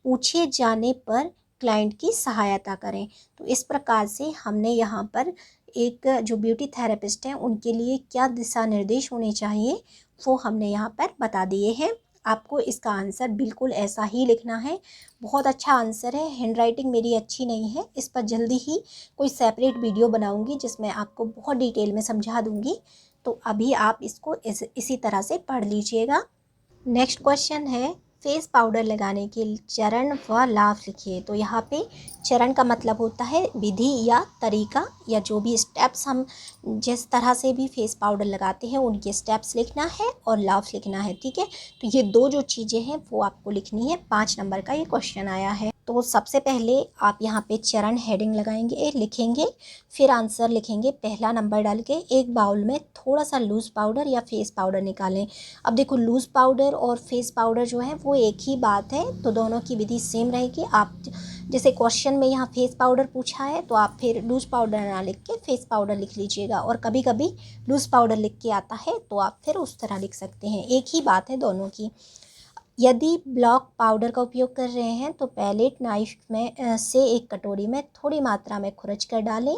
पूछे जाने पर क्लाइंट की सहायता करें। तो इस प्रकार से हमने यहाँ पर एक जो ब्यूटी थेरेपिस्ट हैं उनके लिए क्या दिशा निर्देश होने चाहिए वो हमने यहाँ पर बता दिए हैं। आपको इसका आंसर बिल्कुल ऐसा ही लिखना है। बहुत अच्छा आंसर है। हैंड राइटिंग मेरी अच्छी नहीं है, इस पर जल्दी ही कोई सेपरेट वीडियो बनाऊंगी जिसमें आपको बहुत डिटेल में समझा दूंगी। तो अभी आप इसको इसी तरह से पढ़ लीजिएगा। नेक्स्ट क्वेश्चन है, फेस पाउडर लगाने के चरण व लाभ लिखिए। तो यहाँ पे चरण का मतलब होता है विधि या तरीका, या जो भी स्टेप्स हम जिस तरह से भी फेस पाउडर लगाते हैं उनके स्टेप्स लिखना है और लाभ लिखना है। ठीक है, तो ये दो जो चीज़ें हैं वो आपको लिखनी है। 5 नंबर का ये क्वेश्चन आया है। तो सबसे पहले आप यहाँ पे चरण हेडिंग लगाएंगे, लिखेंगे, फिर आंसर लिखेंगे। पहला नंबर डाल के एक बाउल में थोड़ा सा लूज़ पाउडर या फेस पाउडर निकालें। अब देखो लूज़ पाउडर और फेस पाउडर जो है वो एक ही बात है, तो दोनों की विधि सेम रहेगी। आप जैसे क्वेश्चन में यहाँ फेस पाउडर पूछा है तो आप फिर लूज़ पाउडर ना लिख के फेस पाउडर लिख लीजिएगा, और कभी कभी लूज़ पाउडर लिख के आता है तो आप फिर उस तरह लिख सकते हैं। एक ही बात है दोनों की। यदि ब्लॉक पाउडर का उपयोग कर रहे हैं तो पैलेट नाइफ में से एक कटोरी में थोड़ी मात्रा में खुरच कर डालें।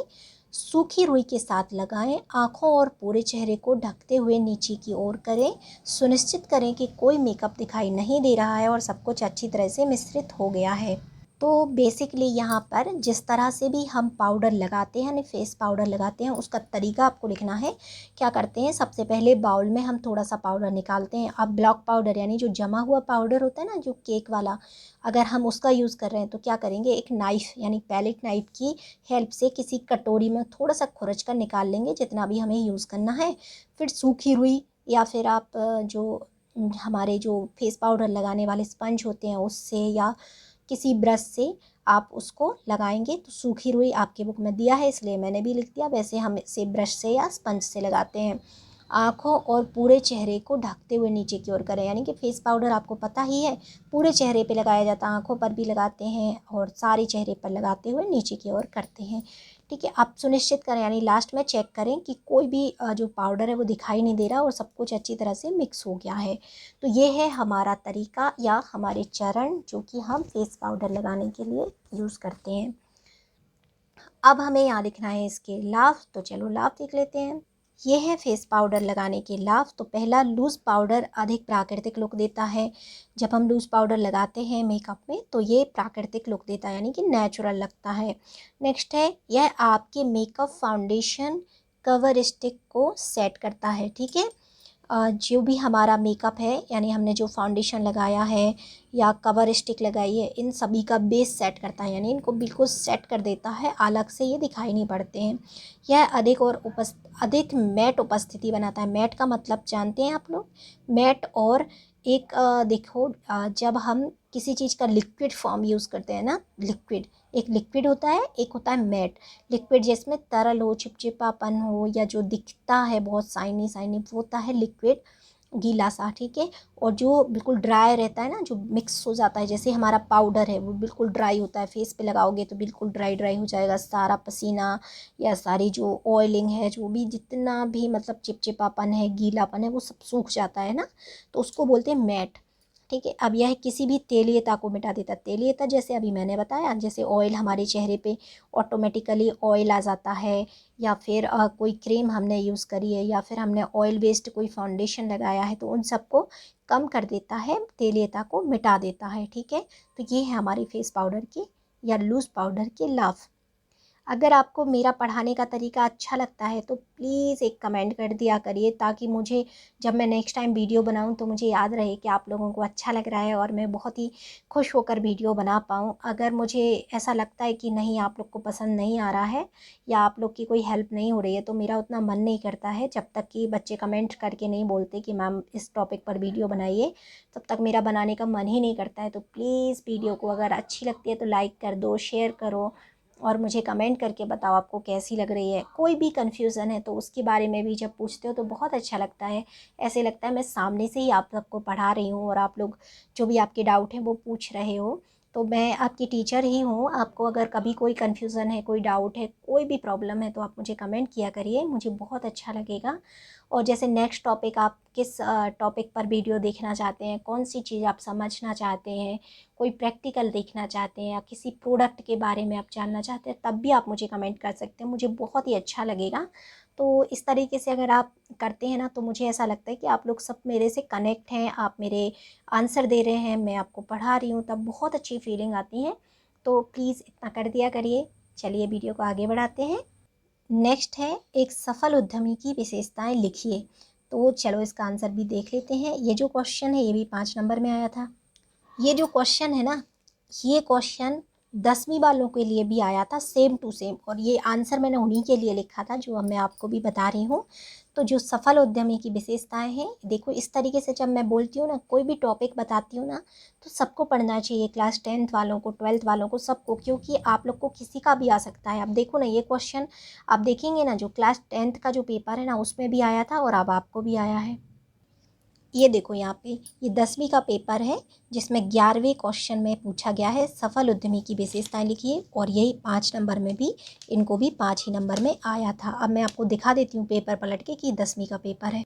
सूखी रुई के साथ लगाएं। आँखों और पूरे चेहरे को ढकते हुए नीचे की ओर करें। सुनिश्चित करें कि कोई मेकअप दिखाई नहीं दे रहा है और सब कुछ अच्छी तरह से मिश्रित हो गया है। तो बेसिकली यहाँ पर जिस तरह से भी हम पाउडर लगाते हैं, यानी फेस पाउडर लगाते हैं, उसका तरीका आपको लिखना है। क्या करते हैं, सबसे पहले बाउल में हम थोड़ा सा पाउडर निकालते हैं। अब ब्लॉक पाउडर यानी जो जमा हुआ पाउडर होता है ना, जो केक वाला, अगर हम उसका यूज़ कर रहे हैं तो क्या करेंगे, एक नाइफ़ यानी पैलेट नाइफ़ की हेल्प से किसी कटोरी में थोड़ा सा खुरच कर निकाल लेंगे, जितना भी हमें यूज़ करना है। फिर सूखी रुई या फिर आप जो हमारे जो फेस पाउडर लगाने वाले स्पंज होते हैं उससे या किसी ब्रश से आप उसको लगाएंगे। तो सूखी रुई आपके बुक में दिया है इसलिए मैंने भी लिख दिया, वैसे हम इसे ब्रश से या स्पंज से लगाते हैं। आँखों और पूरे चेहरे को ढकते हुए नीचे की ओर करें, यानी कि फेस पाउडर आपको पता ही है पूरे चेहरे पे लगाया जाता है, आँखों पर भी लगाते हैं और सारे चेहरे पर लगाते हुए नीचे की ओर करते हैं। ठीक है, आप सुनिश्चित करें यानी लास्ट में चेक करें कि कोई भी जो पाउडर है वो दिखाई नहीं दे रहा और सब कुछ अच्छी तरह से मिक्स हो गया है। तो ये है हमारा तरीका या हमारे चरण जो कि हम फेस पाउडर लगाने के लिए यूज़ करते हैं। अब हमें यहाँ लिखना है इसके लाभ, तो चलो लाभ देख लेते हैं। ये है फेस पाउडर लगाने के लाभ। तो पहला, लूज़ पाउडर अधिक प्राकृतिक लुक देता है। जब हम लूज़ पाउडर लगाते हैं मेकअप में तो ये प्राकृतिक लुक देता है, यानी कि नेचुरल लगता है। नेक्स्ट है, यह आपके मेकअप फाउंडेशन कवर स्टिक को सेट करता है। ठीक है, जो भी हमारा मेकअप है यानी हमने जो फाउंडेशन लगाया है या कवर स्टिक लगाई है, इन सभी का बेस सेट करता है, यानी इनको बिल्कुल सेट कर देता है, अलग से ये दिखाई नहीं पड़ते हैं। यह अधिक मैट उपस्थिति बनाता है। मैट का मतलब जानते हैं आप लोग, मैट और एक देखो जब हम किसी चीज़ का लिक्विड फॉर्म यूज़ करते हैं ना, लिक्विड, एक लिक्विड होता है, एक होता है मैट। लिक्विड जिसमें तरल हो, चिपचिपापन हो, या जो दिखता है बहुत शाइनी शाइनी, वो होता है लिक्विड। गीला सा, ठीक है। और जो बिल्कुल ड्राई रहता है ना, जो मिक्स हो जाता है, जैसे हमारा पाउडर है वो बिल्कुल ड्राई होता है, फेस पे लगाओगे तो बिल्कुल ड्राई ड्राई हो जाएगा, सारा पसीना या सारी जो ऑयलिंग है, जो भी जितना भी मतलब चिपचिपापन है, गीलापन है, वो सब सूख जाता है ना, तो उसको बोलते हैं मैट, ठीक है। अब यह किसी भी तेलीयता को मिटा देता है। तेलीयता जैसे अभी मैंने बताया, जैसे ऑयल हमारे चेहरे पे ऑटोमेटिकली ऑयल आ जाता है, या फिर कोई क्रीम हमने यूज़ करी है, या फिर हमने ऑयल बेस्ड कोई फाउंडेशन लगाया है, तो उन सबको कम कर देता है, तेलीयता को मिटा देता है, ठीक है। तो ये है हमारी फेस पाउडर की या लूज़ पाउडर के लाभ। अगर आपको मेरा पढ़ाने का तरीका अच्छा लगता है तो प्लीज़ एक कमेंट कर दिया करिए, ताकि मुझे जब मैं नेक्स्ट टाइम वीडियो बनाऊं तो मुझे याद रहे कि आप लोगों को अच्छा लग रहा है और मैं बहुत ही खुश होकर वीडियो बना पाऊं। अगर मुझे ऐसा लगता है कि नहीं, आप लोग को पसंद नहीं आ रहा है या आप लोग की कोई हेल्प नहीं हो रही है, तो मेरा उतना मन नहीं करता है, जब तक कि बच्चे कमेंट करके नहीं बोलते कि मैम इस टॉपिक पर वीडियो बनाइए, तब तक मेरा बनाने का मन ही नहीं करता है। तो प्लीज़ वीडियो को अगर अच्छी लगती है तो लाइक कर दो, शेयर करो, और मुझे कमेंट करके बताओ आपको कैसी लग रही है। कोई भी कन्फ्यूज़न है तो उसके बारे में भी जब पूछते हो तो बहुत अच्छा लगता है, ऐसे लगता है मैं सामने से ही आप सबको पढ़ा रही हूँ और आप लोग जो भी आपके डाउट हैं वो पूछ रहे हो। तो मैं आपकी टीचर ही हूँ, आपको अगर कभी कोई कन्फ्यूज़न है, कोई डाउट है, कोई भी प्रॉब्लम है, तो आप मुझे कमेंट किया करिए, मुझे बहुत अच्छा लगेगा। और जैसे नेक्स्ट टॉपिक, आप किस टॉपिक पर वीडियो देखना चाहते हैं, कौन सी चीज़ आप समझना चाहते हैं, कोई प्रैक्टिकल देखना चाहते हैं या किसी प्रोडक्ट के बारे में आप जानना चाहते हैं, तब भी आप मुझे कमेंट कर सकते हैं, मुझे बहुत ही अच्छा लगेगा। तो इस तरीके से अगर आप करते हैं ना, तो मुझे ऐसा लगता है कि आप लोग सब मेरे से कनेक्ट हैं, आप मेरे आंसर दे रहे हैं, मैं आपको पढ़ा रही हूँ, तब बहुत अच्छी फीलिंग आती है। तो प्लीज़ इतना कर दिया करिए। चलिए वीडियो को आगे बढ़ाते हैं। नेक्स्ट है, एक सफल उद्यमी की विशेषताएं लिखिए। तो चलो इसका आंसर भी देख लेते हैं। ये जो क्वेश्चन है ये भी 5 नंबर में आया था। ये जो क्वेश्चन है ना, ये क्वेश्चन 10वीं वालों के लिए भी आया था, सेम टू सेम, और ये आंसर मैंने उन्हीं के लिए लिखा था जो अब मैं आपको भी बता रही हूँ। तो जो सफल उद्यमी की विशेषताएं हैं, देखो इस तरीके से जब मैं बोलती हूँ ना, कोई भी टॉपिक बताती हूँ ना, तो सबको पढ़ना चाहिए, क्लास 10th वालों को, 12th वालों को, सबको, क्योंकि आप लोग को किसी का भी आ सकता है। अब देखो ना, ये क्वेश्चन आप देखेंगे ना, जो क्लास 10th का जो पेपर है ना, उसमें भी आया था और अब आपको भी आया है। ये देखो यहाँ पे, ये 10वीं का पेपर है, जिसमें 11वें क्वेश्चन में पूछा गया है सफल उद्यमी की विशेषताएं लिखिए, और यही 5 नंबर में भी, इनको भी 5 ही नंबर में आया था। अब मैं आपको दिखा देती हूँ पेपर पलट के कि 10वीं का पेपर है।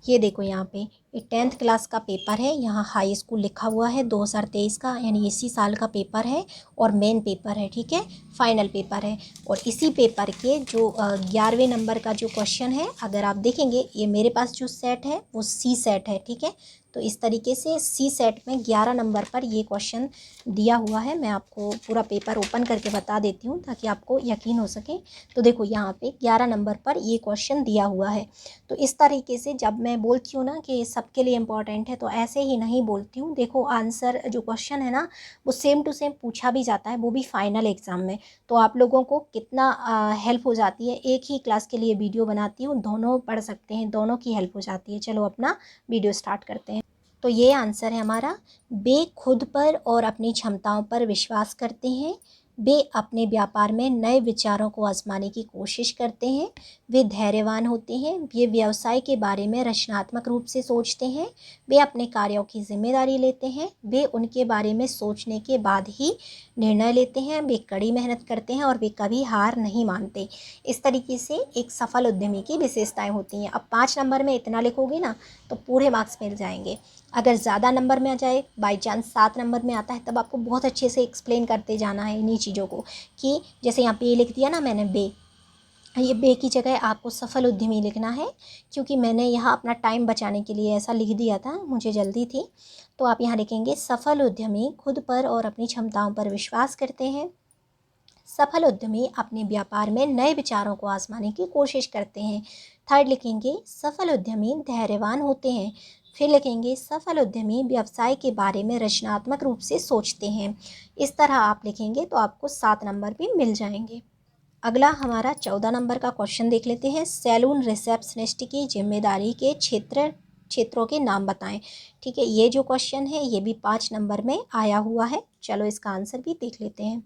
ये देखो यहाँ पे, ये 10th क्लास का पेपर है, यहाँ हाई स्कूल लिखा हुआ है, 2023 का, यानी इसी साल का पेपर है, और मेन पेपर है, ठीक है, फाइनल पेपर है। और इसी पेपर के जो 11वें नंबर का जो क्वेश्चन है, अगर आप देखेंगे, ये मेरे पास जो सेट है वो सी सेट है, ठीक है। तो इस तरीके से सी सेट में 11 नंबर पर ये क्वेश्चन दिया हुआ है। मैं आपको पूरा पेपर ओपन करके बता देती हूँ ताकि आपको यकीन हो सके। तो देखो यहाँ पे 11 नंबर पर ये क्वेश्चन दिया हुआ है। तो इस तरीके से जब मैं बोलती हूँ ना कि सबके लिए इम्पॉर्टेंट है, तो ऐसे ही नहीं बोलती हूँ। देखो आंसर जो क्वेश्चन है ना, वो सेम टू सेम पूछा भी जाता है, वो भी फाइनल एग्ज़ाम में। तो आप लोगों को कितना हेल्प हो जाती है, एक ही क्लास के लिए वीडियो बनाती हूँ, दोनों पढ़ सकते हैं, दोनों की हेल्प हो जाती है। चलो अपना वीडियो स्टार्ट करते हैं। तो ये आंसर है हमारा, वे खुद पर और अपनी क्षमताओं पर विश्वास करते हैं, वे अपने व्यापार में नए विचारों को आजमाने की कोशिश करते हैं, वे धैर्यवान होते हैं, वे व्यवसाय के बारे में रचनात्मक रूप से सोचते हैं, वे अपने कार्यों की जिम्मेदारी लेते हैं, वे उनके बारे में सोचने के बाद ही निर्णय लेते हैं, वे कड़ी मेहनत करते हैं और वे कभी हार नहीं मानते। इस तरीके से एक सफल उद्यमी की विशेषताएं होती हैं। अब 5 नंबर में इतना लिखोगे ना तो पूरे मार्क्स मिल जाएंगे। अगर ज़्यादा नंबर में आ जाए, बाई चांस 7 नंबर में आता है, तब आपको बहुत अच्छे से एक्सप्लेन करते जाना है इन्हीं चीज़ों को, कि जैसे यहाँ पे ये लिख दिया ना मैंने बे, ये बे की जगह आपको सफल उद्यमी लिखना है, क्योंकि मैंने यहाँ अपना टाइम बचाने के लिए ऐसा लिख दिया था, मुझे जल्दी थी। तो आप यहाँ लिखेंगे सफल उद्यमी खुद पर और अपनी क्षमताओं पर विश्वास करते हैं, सफल उद्यमी अपने व्यापार में नए विचारों को आजमाने की कोशिश करते हैं। थर्ड लिखेंगे सफल उद्यमी धैर्यवान होते हैं। फिर लिखेंगे सफल उद्यमी व्यवसाय के बारे में रचनात्मक रूप से सोचते हैं। इस तरह आप लिखेंगे तो आपको 7 नंबर भी मिल जाएंगे। अगला हमारा 14 नंबर का क्वेश्चन देख लेते हैं। सैलून रिसेप्शनिस्ट की जिम्मेदारी के क्षेत्रों के नाम बताएं। ठीक है, ये जो क्वेश्चन है ये भी 5 नंबर में आया हुआ है। चलो इसका आंसर भी देख लेते हैं।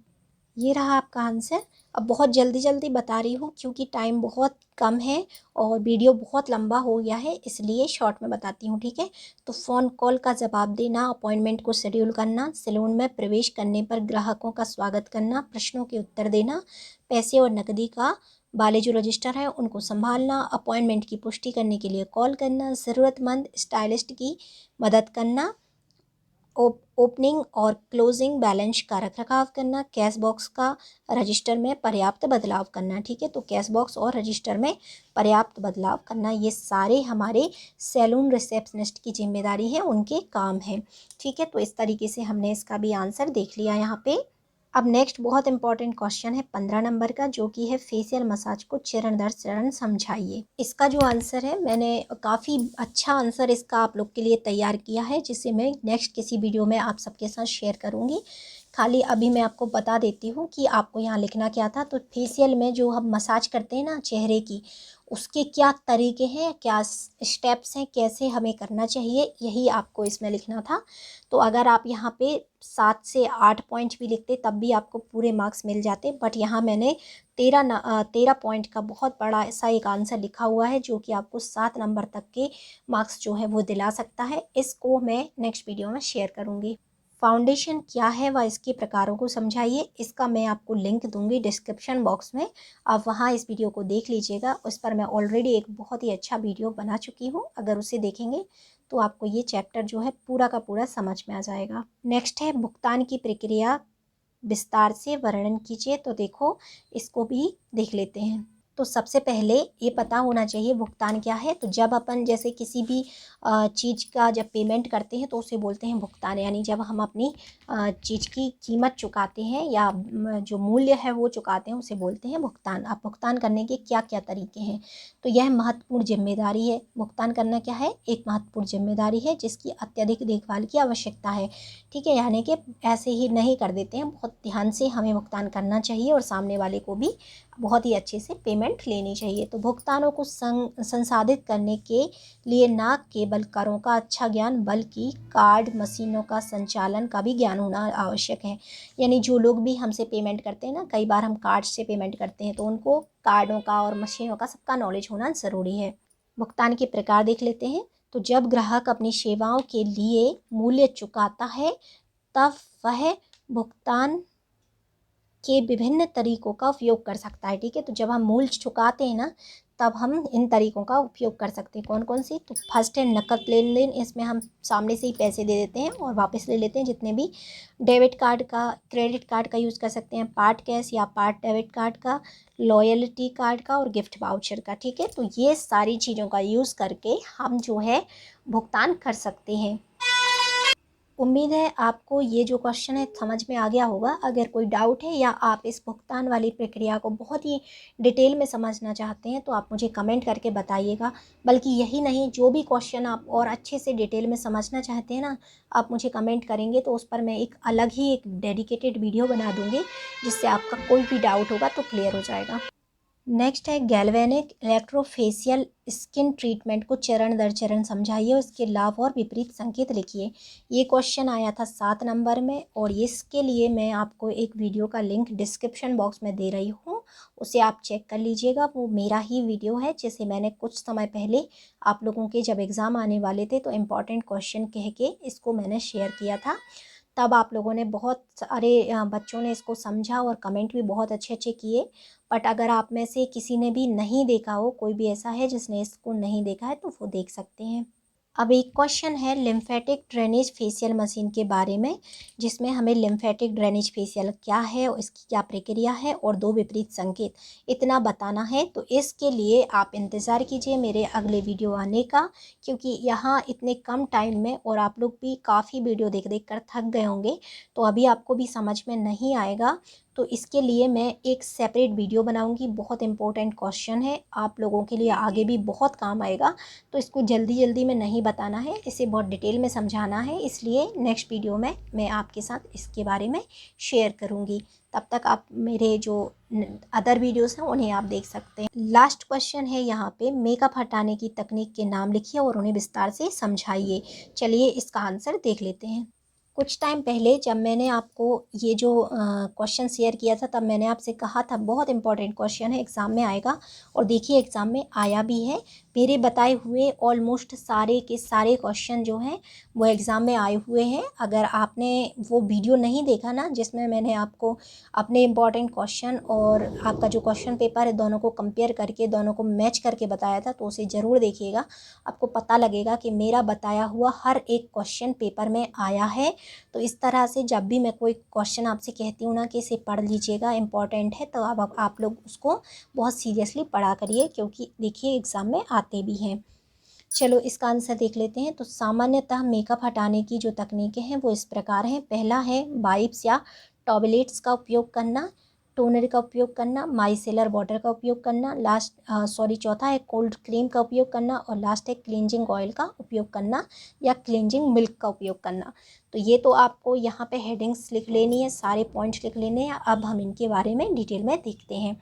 ये रहा आपका आंसर। अब बहुत जल्दी जल्दी बता रही हूँ क्योंकि टाइम बहुत कम है और वीडियो बहुत लंबा हो गया है, इसलिए शॉर्ट में बताती हूँ, ठीक है। तो फ़ोन कॉल का जवाब देना, अपॉइंटमेंट को शेड्यूल करना, सैलून में प्रवेश करने पर ग्राहकों का स्वागत करना, प्रश्नों के उत्तर देना, पैसे और नकदी का वाले जो रजिस्टर है उनको संभालना, अपॉइंटमेंट की पुष्टि करने के लिए कॉल करना, ज़रूरतमंद स्टाइलिस्ट की मदद करना, ओपनिंग और क्लोजिंग बैलेंस का रखरखाव करना, कैश बॉक्स का रजिस्टर में पर्याप्त बदलाव करना, ठीक है। तो कैश बॉक्स और रजिस्टर में पर्याप्त बदलाव करना, ये सारे हमारे सैलून रिसेप्शनिस्ट की जिम्मेदारी है, उनके काम है, ठीक है। तो इस तरीके से हमने इसका भी आंसर देख लिया यहाँ पे। अब नेक्स्ट बहुत इंपॉर्टेंट क्वेश्चन है 15 नंबर का, जो कि है फेशियल मसाज को चरण दर चरण समझाइए। इसका जो आंसर है, मैंने काफ़ी अच्छा आंसर इसका आप लोग के लिए तैयार किया है, जिसे मैं नेक्स्ट किसी वीडियो में आप सबके साथ शेयर करूँगी। खाली अभी मैं आपको बता देती हूँ कि आपको यहाँ लिखना क्या था। तो फेशियल में जो हम मसाज करते हैं ना चेहरे की, उसके क्या तरीके हैं, क्या स्टेप्स हैं, कैसे हमें करना चाहिए, यही आपको इसमें लिखना था। तो अगर आप यहाँ पे 7 से 8 पॉइंट भी लिखते तब भी आपको पूरे मार्क्स मिल जाते, बट यहाँ मैंने 13 पॉइंट का बहुत बड़ा ऐसा एक आंसर लिखा हुआ है, जो कि आपको 7 नंबर तक के मार्क्स जो है वो दिला सकता है। इसको मैं नेक्स्ट वीडियो में शेयर करूँगी। फाउंडेशन क्या है व इसके प्रकारों को समझाइए, इसका मैं आपको लिंक दूंगी डिस्क्रिप्शन बॉक्स में, आप वहां इस वीडियो को देख लीजिएगा। उस पर मैं ऑलरेडी एक बहुत ही अच्छा वीडियो बना चुकी हूं, अगर उसे देखेंगे तो आपको ये चैप्टर जो है पूरा का पूरा समझ में आ जाएगा। नेक्स्ट है भुगतान की प्रक्रिया विस्तार से वर्णन कीजिए। तो देखो, इसको भी देख लेते हैं। तो सबसे पहले ये पता होना चाहिए भुगतान क्या है। तो जब अपन जैसे किसी भी चीज़ का जब पेमेंट करते हैं तो उसे बोलते हैं भुगतान, यानी जब हम अपनी चीज़ की कीमत चुकाते हैं या जो मूल्य है वो चुकाते हैं, उसे बोलते हैं भुगतान। अब भुगतान करने के क्या क्या तरीके हैं, तो यह महत्वपूर्ण जिम्मेदारी है। भुगतान करना क्या है, एक महत्वपूर्ण जिम्मेदारी है जिसकी अत्यधिक देखभाल की आवश्यकता है, ठीक है। यानी कि ऐसे ही नहीं कर देते हैं, बहुत ध्यान से हमें भुगतान करना चाहिए और सामने वाले को भी बहुत ही अच्छे से पेमेंट लेनी चाहिए। तो भुगतानों को संसाधित करने के लिए न केवल करों का अच्छा ज्ञान बल्कि कार्ड मशीनों का संचालन का भी ज्ञान होना आवश्यक है। यानी जो लोग भी हमसे पेमेंट करते हैं ना, कई बार हम कार्ड से पेमेंट करते हैं, तो उनको कार्डों का और मशीनों का सबका नॉलेज होना ज़रूरी है। भुगतान के प्रकार देख लेते हैं। तो जब ग्राहक अपनी सेवाओं के लिए मूल्य चुकाता है तब वह भुगतान के विभिन्न तरीकों का उपयोग कर सकता है, ठीक है। तो जब हम मूल्य चुकाते हैं ना, तब हम इन तरीकों का उपयोग कर सकते हैं। कौन कौन सी, तो फर्स्ट है नकद लेन देन, इसमें हम सामने से ही पैसे दे देते हैं और वापस ले लेते हैं जितने भी। डेबिट कार्ड का, क्रेडिट कार्ड का यूज़ कर सकते हैं, पार्ट कैश या पार्ट डेबिट कार्ड का, लॉयल्टी कार्ड का और गिफ्ट वाउचर का, ठीक है। तो ये सारी चीज़ों का यूज़ करके हम जो है भुगतान कर सकते हैं। उम्मीद है आपको ये जो क्वेश्चन है समझ में आ गया होगा। अगर कोई डाउट है या आप इस भुगतान वाली प्रक्रिया को बहुत ही डिटेल में समझना चाहते हैं तो आप मुझे कमेंट करके बताइएगा। बल्कि यही नहीं, जो भी क्वेश्चन आप और अच्छे से डिटेल में समझना चाहते हैं ना, आप मुझे कमेंट करेंगे तो उस पर मैं एक अलग ही एक डेडिकेटेड वीडियो बना दूँगी, जिससे आपका कोई भी डाउट होगा तो क्लियर हो जाएगा। नेक्स्ट है गैल्वेनिक इलेक्ट्रोफेशियल स्किन ट्रीटमेंट को चरण दर चरण समझाइए और इसके लाभ और विपरीत संकेत लिखिए। ये क्वेश्चन आया था 7 नंबर में और इसके लिए मैं आपको एक वीडियो का लिंक डिस्क्रिप्शन बॉक्स में दे रही हूँ, उसे आप चेक कर लीजिएगा। वो मेरा ही वीडियो है जिसे मैंने कुछ समय पहले आप लोगों के जब एग्ज़ाम आने वाले थे तो इम्पॉर्टेंट क्वेश्चन कह के इसको मैंने शेयर किया था। तब आप लोगों ने बहुत सारे बच्चों ने इसको समझा और कमेंट भी बहुत अच्छे अच्छे किए। बट अगर आप में से किसी ने भी नहीं देखा हो, कोई भी ऐसा है जिसने इसको नहीं देखा है, तो वो देख सकते हैं। अब एक क्वेश्चन है लिम्फेटिक ड्रेनेज फेशियल मशीन के बारे में, जिसमें हमें लिम्फेटिक ड्रेनेज फेशियल क्या है और इसकी क्या प्रक्रिया है और 2 विपरीत संकेत, इतना बताना है। तो इसके लिए आप इंतज़ार कीजिए मेरे अगले वीडियो आने का, क्योंकि यहाँ इतने कम टाइम में और आप लोग भी काफ़ी वीडियो देख देख कर थक गए होंगे, तो अभी आपको भी समझ में नहीं आएगा। तो इसके लिए मैं एक सेपरेट वीडियो बनाऊंगी। बहुत इंपॉर्टेंट क्वेश्चन है, आप लोगों के लिए आगे भी बहुत काम आएगा। तो इसको जल्दी जल्दी में नहीं बताना है, इसे बहुत डिटेल में समझाना है, इसलिए नेक्स्ट वीडियो में मैं आपके साथ इसके बारे में शेयर करूंगी। तब तक आप मेरे जो अदर वीडियोस हैं उन्हें आप देख सकते हैं। लास्ट क्वेश्चन है यहाँ पे, मेकअप हटाने की तकनीक के नाम लिखिए और उन्हें विस्तार से समझाइए। चलिए इसका आंसर देख लेते हैं। कुछ टाइम पहले जब मैंने आपको ये जो क्वेश्चन शेयर किया था, तब मैंने आपसे कहा था बहुत इंपॉर्टेंट क्वेश्चन है, एग्ज़ाम में आएगा। और देखिए एग्ज़ाम में आया भी है। मेरे बताए हुए ऑलमोस्ट सारे के सारे क्वेश्चन जो हैं वो एग्ज़ाम में आए हुए हैं। अगर आपने वो वीडियो नहीं देखा ना, जिसमें मैंने आपको अपने इम्पॉर्टेंट क्वेश्चन और आपका जो क्वेश्चन पेपर है दोनों को कंपेयर करके, दोनों को मैच करके बताया था, तो उसे ज़रूर देखिएगा। आपको पता लगेगा कि मेरा बताया हुआ हर एक क्वेश्चन पेपर में आया है। तो इस तरह से जब भी मैं कोई क्वेश्चन आपसे कहती हूँ ना कि इसे पढ़ लीजिएगा, इम्पॉर्टेंट है, तो अब आप लोग उसको बहुत सीरियसली पढ़ा करिए, क्योंकि देखिए एग्ज़ाम में आते भी हैं। चलो इसका आंसर देख लेते हैं। तो सामान्यतः मेकअप हटाने की जो तकनीकें हैं वो इस प्रकार हैं। पहला है वाइप्स या टॉबलेट्स का उपयोग करना, टोनर का उपयोग करना, माइसेलर वाटर का उपयोग करना, चौथा है कोल्ड क्रीम का उपयोग करना, और लास्ट है क्लींजिंग ऑयल का उपयोग करना या क्लींजिंग मिल्क का उपयोग करना। तो ये तो आपको यहाँ पे हेडिंग्स लिख लेनी है, सारे पॉइंट्स लिख लेने हैं। अब हम इनके बारे में डिटेल में देखते हैं।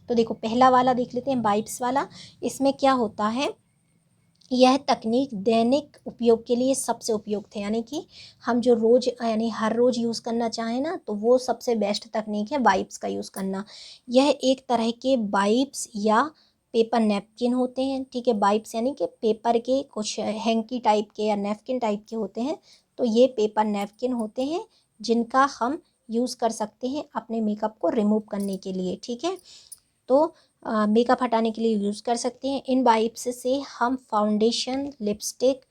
तो देखो पहला वाला देख लेते हैं, वाइप्स वाला। इसमें क्या होता है, यह तकनीक दैनिक उपयोग के लिए सबसे उपयुक्त है, यानी कि हम जो रोज़ यानी हर रोज़ यूज़ करना चाहें ना, तो वो सबसे बेस्ट तकनीक है वाइप्स का यूज़ करना। यह एक तरह के वाइप्स या पेपर नैपकिन होते हैं, ठीक है। वाइप्स यानी कि पेपर के कुछ हैंकी टाइप के या नैपकिन टाइप के होते हैं। तो ये पेपर नैपकिन होते हैं जिनका हम यूज़ कर सकते हैं अपने मेकअप को रिमूव करने के लिए, ठीक है। तो मेकअप हटाने के लिए यूज़ कर सकते हैं। इन वाइप्स से हम फाउंडेशन, लिपस्टिक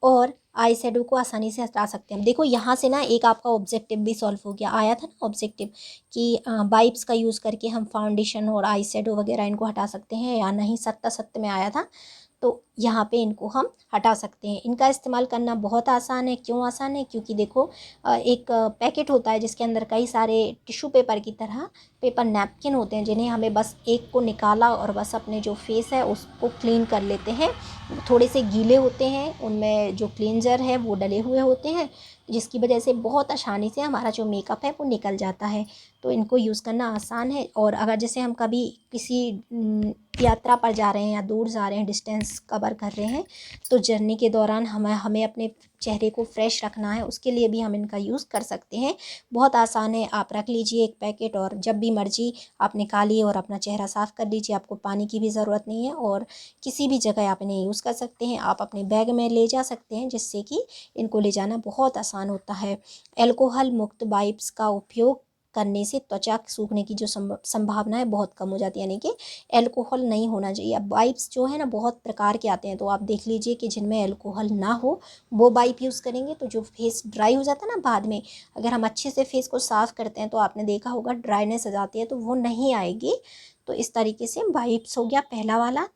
और आई शेडो को आसानी से हटा सकते हैं। देखो यहाँ से ना एक आपका ऑब्जेक्टिव भी सॉल्व हो गया। आया था ना ऑब्जेक्टिव कि वाइप्स का यूज़ करके हम फाउंडेशन और आई शेडो वगैरह इनको हटा सकते हैं या नहीं, सत्य में आया था। तो यहाँ पे इनको हम हटा सकते हैं। इनका इस्तेमाल करना बहुत आसान है। क्यों आसान है? क्योंकि देखो एक पैकेट होता है जिसके अंदर कई सारे टिश्यू पेपर की तरह पेपर नैपकिन होते हैं, जिन्हें हमें बस एक को निकाला और बस अपने जो फेस है उसको क्लीन कर लेते हैं। थोड़े से गीले होते हैं, उनमें जो क्लींजर है वो डले हुए होते हैं, जिसकी वजह से बहुत आसानी से हमारा जो मेकअप है वो निकल जाता है। तो इनको यूज़ करना आसान है। और अगर जैसे हम कभी किसी यात्रा पर जा रहे हैं या दूर जा रहे हैं, डिस्टेंस कवर कर रहे हैं, तो जर्नी के दौरान हमें अपने चेहरे को फ्रेश रखना है, उसके लिए भी हम इनका यूज़ कर सकते हैं। बहुत आसान है। आप रख लीजिए एक पैकेट और जब भी मर्जी आप निकालिए और अपना चेहरा साफ़ कर लीजिए। आपको पानी की भी ज़रूरत नहीं है और किसी भी जगह आप इन्हें यूज़ कर सकते हैं। आप अपने बैग में ले जा सकते हैं, जिससे कि इनको ले जाना बहुत आसान होता है। अल्कोहल मुक्त वाइप्स का उपयोग करने से त्वचा सूखने की जो संभावना है बहुत कम हो जाती है, यानी कि अल्कोहल नहीं होना चाहिए। अब वाइप्स जो है ना बहुत प्रकार के आते हैं, तो आप देख लीजिए कि जिनमें अल्कोहल ना हो वो वाइप यूज़ करेंगे। तो जो फेस ड्राई हो जाता है ना बाद में, अगर हम अच्छे से फेस को साफ़ करते हैं तो आपने देखा होगा ड्राइनेस आ जाती है, तो वो नहीं आएगी। तो इस तरीके से वाइप्स हो गया पहला वाला।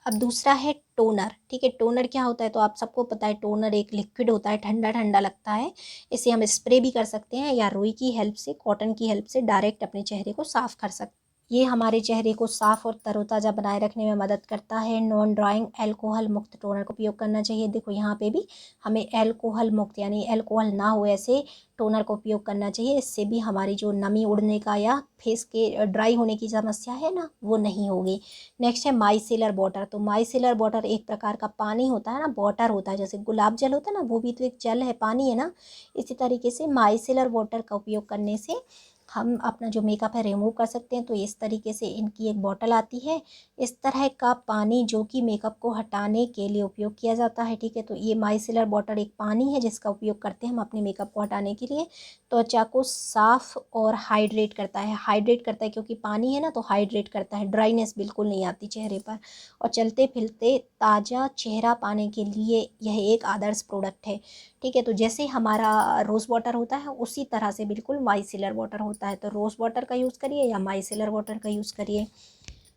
अब दूसरा है टोनर, ठीक है। टोनर क्या होता है, तो आप सबको पता है टोनर एक लिक्विड होता है, ठंडा ठंडा लगता है। इसे हम स्प्रे भी कर सकते हैं या रुई की हेल्प से, कॉटन की हेल्प से डायरेक्ट अपने चेहरे को साफ़ कर सकते हैं। ये हमारे चेहरे को साफ़ और तरोताज़ा बनाए रखने में मदद करता है। नॉन ड्राइंग अल्कोहल मुक्त टोनर का उपयोग करना चाहिए। देखो यहाँ पे भी हमें अल्कोहल मुक्त यानी अल्कोहल ना हो ऐसे टोनर का उपयोग करना चाहिए। इससे भी हमारी जो नमी उड़ने का या फेस के ड्राई होने की समस्या है ना, वो नहीं होगी। नेक्स्ट है माइसेलर वाटर। तो माइसेलर वाटर एक प्रकार का पानी होता है ना, वाटर होता है, जैसे गुलाब जल होता है ना, वो भी तो एक जल है, पानी है ना। इसी तरीके से माइसेलर वाटर का उपयोग करने से हम अपना जो मेकअप है रिमूव कर सकते हैं। तो इस तरीके से इनकी एक बॉटल आती है। इस तरह का पानी जो कि मेकअप को हटाने के लिए उपयोग किया जाता है, ठीक है। तो ये माइसेलर वाटर एक पानी है जिसका उपयोग करते हैं हम अपने मेकअप को हटाने के लिए। त्वचा को साफ और हाइड्रेट करता है। हाइड्रेट करता है क्योंकि पानी है ना, तो हाइड्रेट करता है, ड्राइनेस बिल्कुल नहीं आती चेहरे पर। और चलते फिरते ताज़ा चेहरा पाने के लिए यह एक आदर्श प्रोडक्ट है, ठीक है। तो जैसे हमारा रोज़ वाटर होता है उसी तरह से बिल्कुल माइसेलर वाटर होता है। तो रोज़ वाटर का यूज़ करिए या माइसेलर वाटर का यूज़ करिए,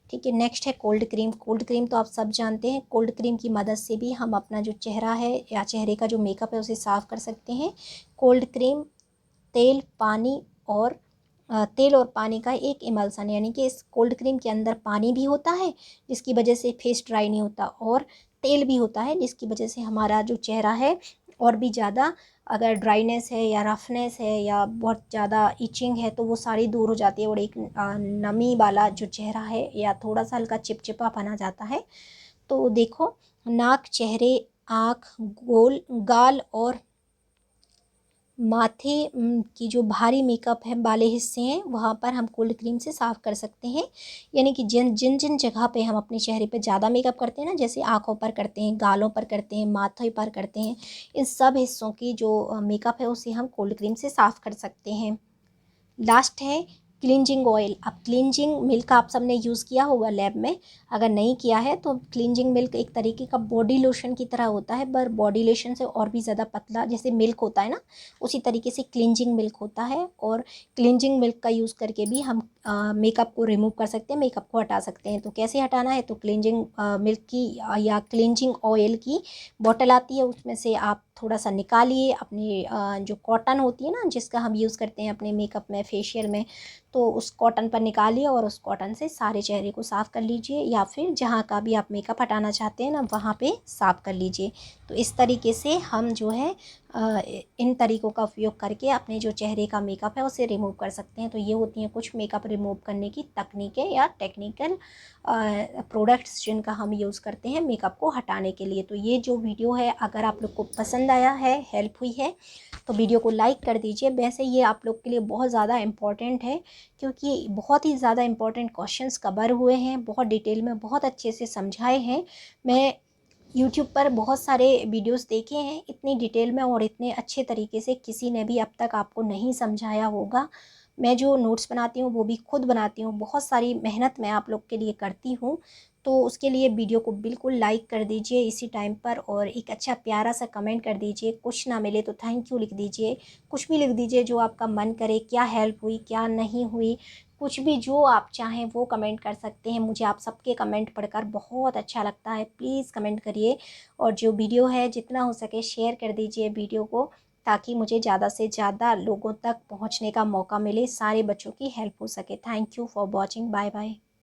ठीक है। नेक्स्ट है कोल्ड क्रीम। कोल्ड क्रीम तो आप सब जानते हैं। कोल्ड क्रीम की मदद से भी हम अपना जो चेहरा है या चेहरे का जो मेकअप है उसे साफ़ कर सकते हैं। कोल्ड क्रीम तेल पानी और तेल और पानी का एक इमल्सन, यानी कि इस कोल्ड क्रीम के अंदर पानी भी होता है जिसकी वजह से फेस ड्राई नहीं होता, और तेल भी होता है जिसकी वजह से हमारा जो चेहरा है और भी ज़्यादा, अगर ड्राइनेस है या रफनेस है या बहुत ज़्यादा इचिंग है तो वो सारी दूर हो जाती है, और एक नमी वाला जो चेहरा है या थोड़ा सा हल्का चिपचिपा बना जाता है। तो देखो नाक, चेहरे, आँख, गोल गाल और माथे की जो भारी मेकअप है वाले हिस्से हैं वहाँ पर हम कोल्ड क्रीम से साफ़ कर सकते हैं। यानी कि जिन जिन जिन जगह पे हम अपने चेहरे पे ज़्यादा मेकअप करते हैं ना, जैसे आँखों पर करते हैं, गालों पर करते हैं, माथे पर करते हैं, इन सब हिस्सों की जो मेकअप है उसे हम कोल्ड क्रीम से साफ़ कर सकते हैं। लास्ट है क्लींजिंग ऑयल। अब क्लींजिंग मिल्क आप सबने यूज़ किया होगा लैब में, अगर नहीं किया है तो क्लींजिंग मिल्क एक तरीके का बॉडी लोशन की तरह होता है, पर बॉडी लोशन से और भी ज़्यादा पतला, जैसे मिल्क होता है ना उसी तरीके से क्लींजिंग मिल्क होता है। और क्लींजिंग मिल्क का यूज़ करके भी हम मेकअप को रिमूव कर सकते हैं, मेकअप को हटा सकते हैं। तो कैसे हटाना है, तो क्लींजिंग मिल्क की या क्लींजिंग ऑयल की बॉटल आती है, उसमें से आप थोड़ा सा निकालिए, अपनी जो कॉटन होती है ना जिसका हम यूज़ करते हैं अपने मेकअप में, फेशियल में, तो उस कॉटन पर निकालिए और उस कॉटन से सारे चेहरे को साफ़ कर लीजिए, या फिर जहाँ का भी आप मेकअप हटाना चाहते हैं ना वहाँ पे साफ़ कर लीजिए। तो इस तरीके से हम जो है इन तरीक़ों का उपयोग करके अपने जो चेहरे का मेकअप है उसे रिमूव कर सकते हैं। तो ये होती हैं कुछ मेकअप रिमूव करने की तकनीकें या टेक्निकल प्रोडक्ट्स जिनका हम यूज़ करते हैं मेकअप को हटाने के लिए। तो ये जो वीडियो है अगर आप लोग को पसंद आया है, हेल्प हुई है, तो वीडियो को लाइक कर दीजिए। वैसे ये आप लोग के लिए बहुत ज़्यादा इम्पॉर्टेंट है, क्योंकि बहुत ही ज़्यादा इम्पॉर्टेंट क्वेश्चंस कवर हुए हैं, बहुत डिटेल में बहुत अच्छे से समझाए हैं। मैं यूट्यूब पर बहुत सारे वीडियोस देखे हैं, इतनी डिटेल में और इतने अच्छे तरीके से किसी ने भी अब तक आपको नहीं समझाया होगा। मैं जो नोट्स बनाती हूँ वो भी खुद बनाती हूँ, बहुत सारी मेहनत मैं आप लोग के लिए करती हूँ। तो उसके लिए वीडियो को बिल्कुल लाइक कर दीजिए इसी टाइम पर, और एक अच्छा प्यारा सा कमेंट कर दीजिए। कुछ ना मिले तो थैंक यू लिख दीजिए, कुछ भी लिख दीजिए जो आपका मन करे, क्या हेल्प हुई क्या नहीं हुई, कुछ भी जो आप चाहें वो कमेंट कर सकते हैं। मुझे आप सबके कमेंट पढ़कर बहुत अच्छा लगता है, प्लीज़ कमेंट करिए। और जो वीडियो है जितना हो सके शेयर कर दीजिए वीडियो को, ताकि मुझे ज़्यादा से ज़्यादा लोगों तक पहुंचने का मौका मिले, सारे बच्चों की हेल्प हो सके। Thank you for watching, bye bye.